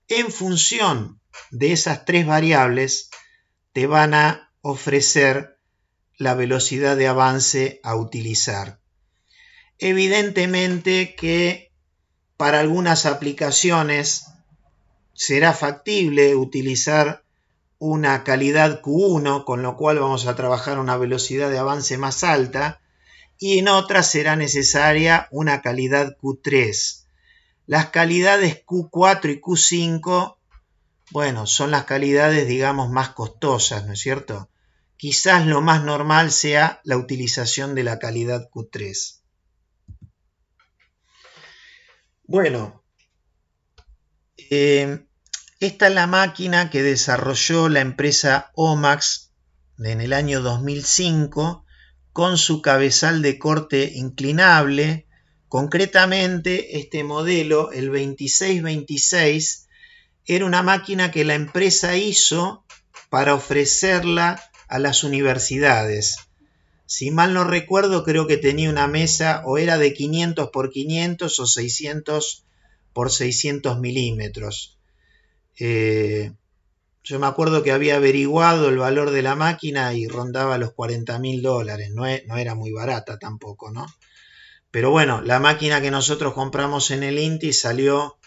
En función de esas tres variables te van a ofrecer la velocidad de avance a utilizar. Evidentemente que para algunas aplicaciones será factible utilizar una calidad Q1, con lo cual vamos a trabajar una velocidad de avance más alta, y en otras será necesaria una calidad Q3. Las calidades Q4 y Q5, bueno, son las calidades, digamos, más costosas, ¿no es cierto? Quizás lo más normal sea la utilización de la calidad Q3. Bueno, esta es la máquina que desarrolló la empresa OMAX en el año 2005 con su cabezal de corte inclinable. Concretamente, este modelo, el 2626, era una máquina que la empresa hizo para ofrecerla a las universidades. Si mal no recuerdo, creo que tenía una mesa o era de 500 por 500 o 600 por 600 milímetros. Yo me acuerdo que había averiguado el valor de la máquina y rondaba los $40.000. No era muy barata tampoco, ¿no? Pero bueno, la máquina que nosotros compramos en el INTI salió,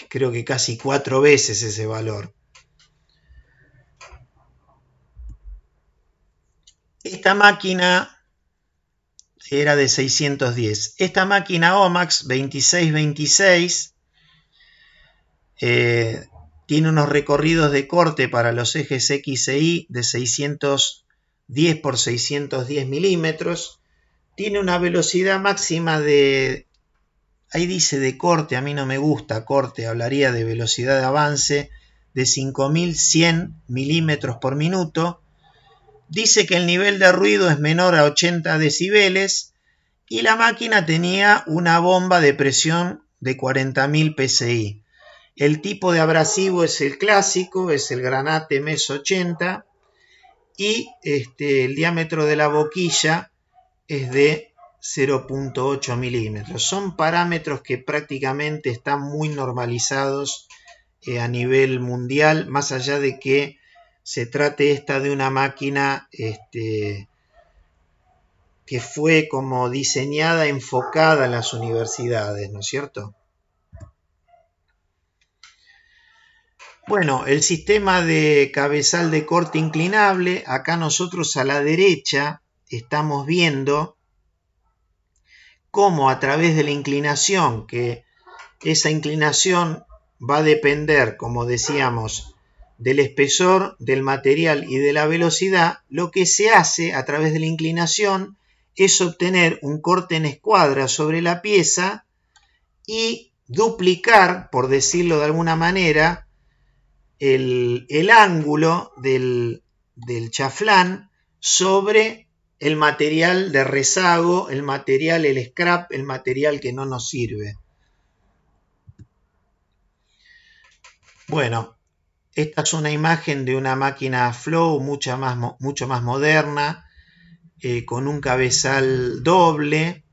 creo que casi 4 veces ese valor. Esta máquina era de 610. Esta máquina OMAX 2626 Tiene unos recorridos de corte para los ejes X e Y de 610 por 610 milímetros. Tiene una velocidad máxima de, ahí dice de corte, a mí no me gusta corte, hablaría de velocidad de avance de 5100 milímetros por minuto. Dice que el nivel de ruido es menor a 80 decibeles y la máquina tenía una bomba de presión de 40.000 psi. El tipo de abrasivo es el clásico, es el Granate MES 80 y el diámetro de la boquilla es de 0.8 milímetros. Son parámetros que prácticamente están muy normalizados a nivel mundial, más allá de que se trate esta de una máquina que fue como diseñada, enfocada en las universidades, ¿no es cierto? Bueno, el sistema de cabezal de corte inclinable, acá nosotros a la derecha estamos viendo cómo a través de la inclinación, que esa inclinación va a depender, como decíamos, del espesor, del material y de la velocidad, lo que se hace a través de la inclinación es obtener un corte en escuadra sobre la pieza y duplicar, por decirlo de alguna manera, el ángulo del chaflán sobre el material de rezago, el material, el scrap, el material que no nos sirve. Bueno, esta es una imagen de una máquina Flow mucho más moderna, con un cabezal doble,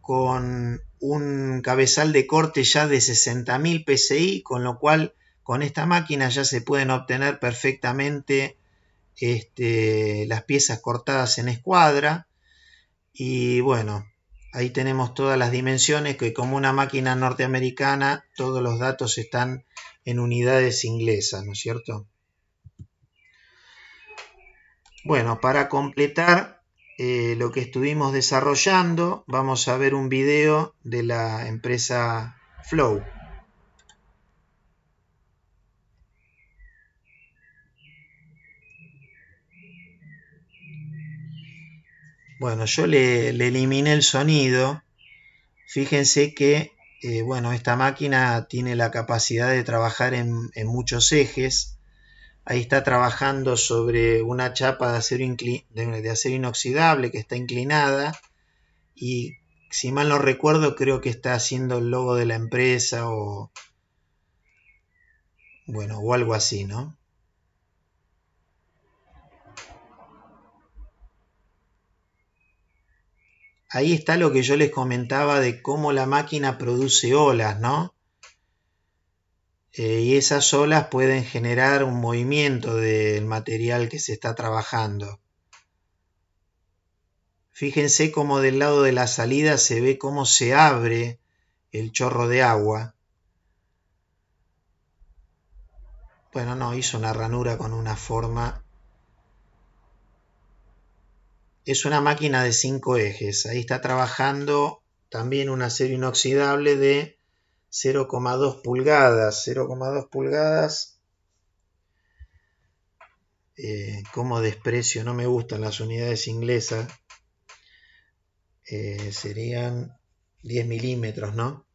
con un cabezal de corte ya de 60.000 psi, con lo cual con esta máquina ya se pueden obtener perfectamente las piezas cortadas en escuadra. Y bueno, ahí tenemos todas las dimensiones, que como una máquina norteamericana, todos los datos están en unidades inglesas, ¿no es cierto? Bueno, para completar lo que estuvimos desarrollando, vamos a ver un video de la empresa Flow. Bueno, yo le eliminé el sonido. Fíjense que bueno, esta máquina tiene la capacidad de trabajar en muchos ejes. Ahí está trabajando sobre una chapa de acero inoxidable que está inclinada, y si mal no recuerdo creo que está haciendo el logo de la empresa o algo así, ¿no? Ahí está lo que yo les comentaba de cómo la máquina produce olas, ¿no? Y esas olas pueden generar un movimiento del material que se está trabajando. Fíjense cómo del lado de la salida se ve cómo se abre el chorro de agua. Bueno, no, hizo una ranura con una forma. Es una máquina de 5 ejes. Ahí está trabajando también un acero inoxidable de 0,2 pulgadas. 0,2 pulgadas. Como desprecio, no me gustan las unidades inglesas. Serían 10 milímetros, ¿no?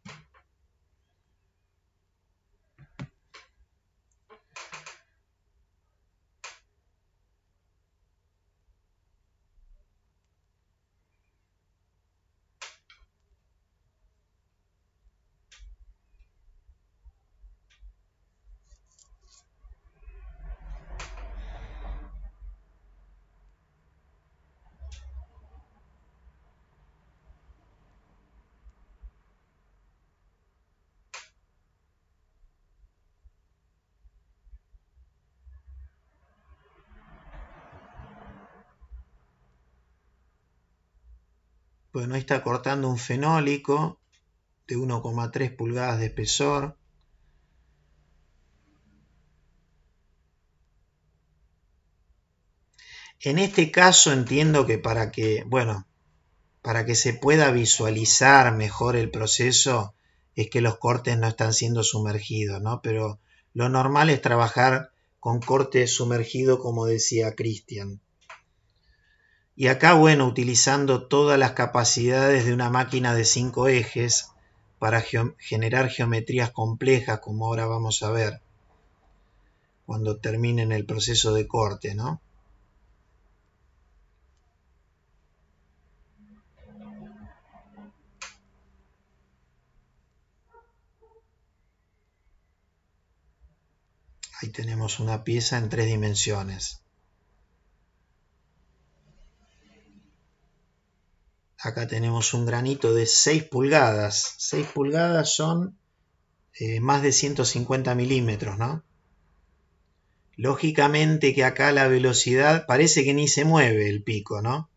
Bueno, ahí está cortando un fenólico de 1,3 pulgadas de espesor. En este caso entiendo que para que se pueda visualizar mejor el proceso, es que los cortes no están siendo sumergidos, ¿no? Pero lo normal es trabajar con corte sumergido, como decía Cristian. Y acá, bueno, utilizando todas las capacidades de una máquina de 5 ejes para generar geometrías complejas, como ahora vamos a ver cuando terminen el proceso de corte, ¿no? Ahí tenemos una pieza en 3 dimensiones. Acá tenemos un granito de 6 pulgadas. 6 pulgadas son más de 150 milímetros, ¿no? Lógicamente que acá la velocidad parece que ni se mueve el pico, ¿no?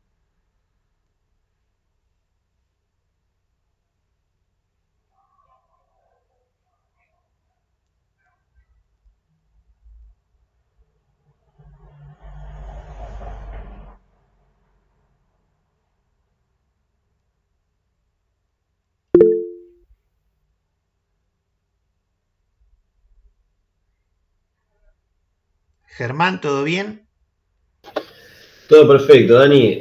Germán, ¿todo bien? Todo perfecto, Dani.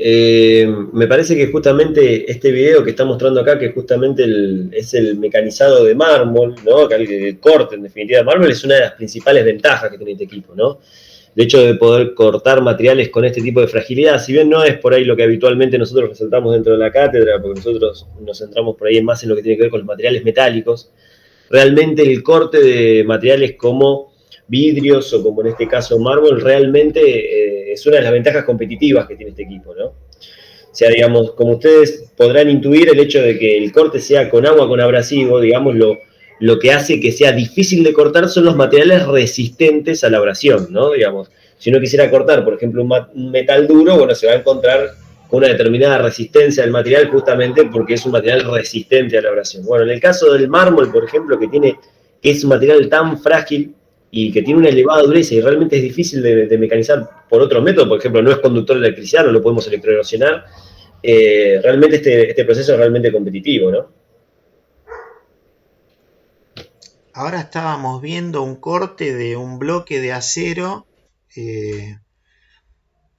Me parece que justamente este video que está mostrando acá, que justamente es el mecanizado de mármol, ¿no? El corte, en definitiva, de mármol es una de las principales ventajas que tiene este equipo, ¿no? El hecho de poder cortar materiales con este tipo de fragilidad, si bien no es por ahí lo que habitualmente nosotros resaltamos dentro de la cátedra, porque nosotros nos centramos por ahí más en lo que tiene que ver con los materiales metálicos, realmente el corte de materiales como vidrios o como en este caso mármol, realmente es una de las ventajas competitivas que tiene este equipo, ¿no? O sea, digamos, como ustedes podrán intuir, el hecho de que el corte sea con agua, con abrasivo, digamos, lo que hace que sea difícil de cortar son los materiales resistentes a la abrasión, ¿no? Digamos, si uno quisiera cortar, por ejemplo, un metal duro, bueno, se va a encontrar con una determinada resistencia del material justamente porque es un material resistente a la abrasión. Bueno, en el caso del mármol, por ejemplo, que es un material tan frágil y que tiene una elevada dureza y realmente es difícil de mecanizar por otros métodos, por ejemplo, no es conductor de electricidad, no lo podemos electroerosionar, realmente este proceso es realmente competitivo, ¿no? Ahora estábamos viendo un corte de un bloque de acero,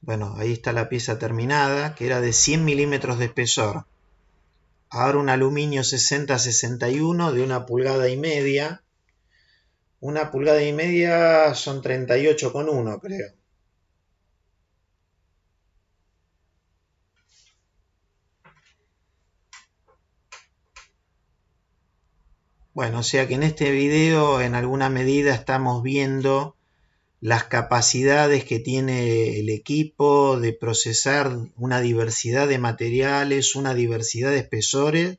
bueno, ahí está la pieza terminada, que era de 100 milímetros de espesor. Ahora un aluminio 60-61 de 1,5 pulgadas. 1,5 pulgadas son 38,1, creo. Bueno, o sea que en este video en alguna medida estamos viendo las capacidades que tiene el equipo de procesar una diversidad de materiales, una diversidad de espesores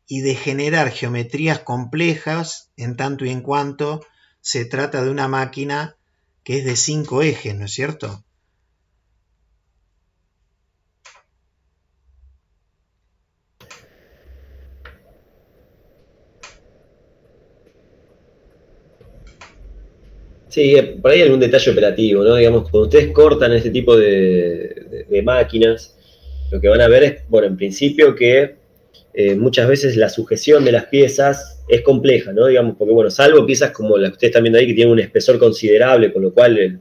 y de generar geometrías complejas en tanto y en cuanto se trata de una máquina que es de 5 ejes, ¿no es cierto? Sí, por ahí algún detalle operativo, ¿no? Digamos, cuando ustedes cortan este tipo de máquinas, lo que van a ver es, bueno, en principio que muchas veces la sujeción de las piezas es compleja, ¿no? Digamos, porque, bueno, salvo piezas como las que ustedes están viendo ahí, que tienen un espesor considerable, con lo cual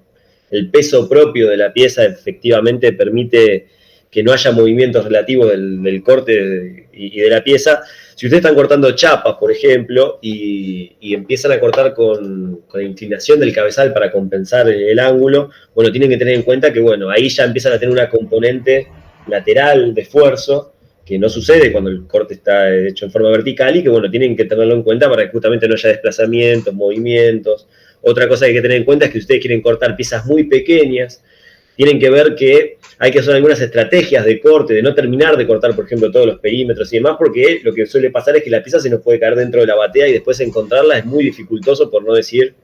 el peso propio de la pieza efectivamente permite que no haya movimientos relativos del corte y de la pieza. Si ustedes están cortando chapas, por ejemplo, y empiezan a cortar con la inclinación del cabezal para compensar el ángulo, bueno, tienen que tener en cuenta que, bueno, ahí ya empiezan a tener una componente lateral de esfuerzo que no sucede cuando el corte está hecho en forma vertical y que, bueno, tienen que tenerlo en cuenta para que justamente no haya desplazamientos, movimientos. Otra cosa que hay que tener en cuenta es que ustedes quieren cortar piezas muy pequeñas, tienen que ver que hay que hacer algunas estrategias de corte, de no terminar de cortar, por ejemplo, todos los perímetros y demás, porque lo que suele pasar es que la pieza se nos puede caer dentro de la batea y después encontrarla es muy dificultoso, por no decir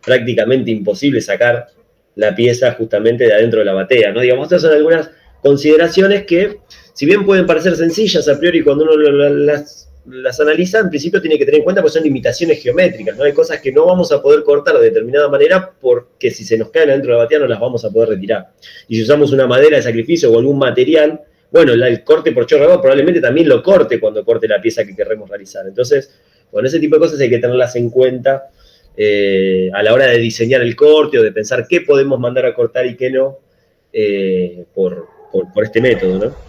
prácticamente imposible sacar la pieza justamente de adentro de la batea, ¿no? Digamos, estas son algunas consideraciones que, si bien pueden parecer sencillas a priori cuando uno las analiza, en principio tiene que tener en cuenta que son limitaciones geométricas, ¿no? Hay cosas que no vamos a poder cortar de determinada manera porque si se nos caen adentro de la batea no las vamos a poder retirar. Y si usamos una madera de sacrificio o algún material, bueno, el corte por chorro probablemente también lo corte cuando corte la pieza que queremos realizar. Entonces, Bueno, ese tipo de cosas hay que tenerlas en cuenta a la hora de diseñar el corte o de pensar qué podemos mandar a cortar y qué no por este método, ¿no?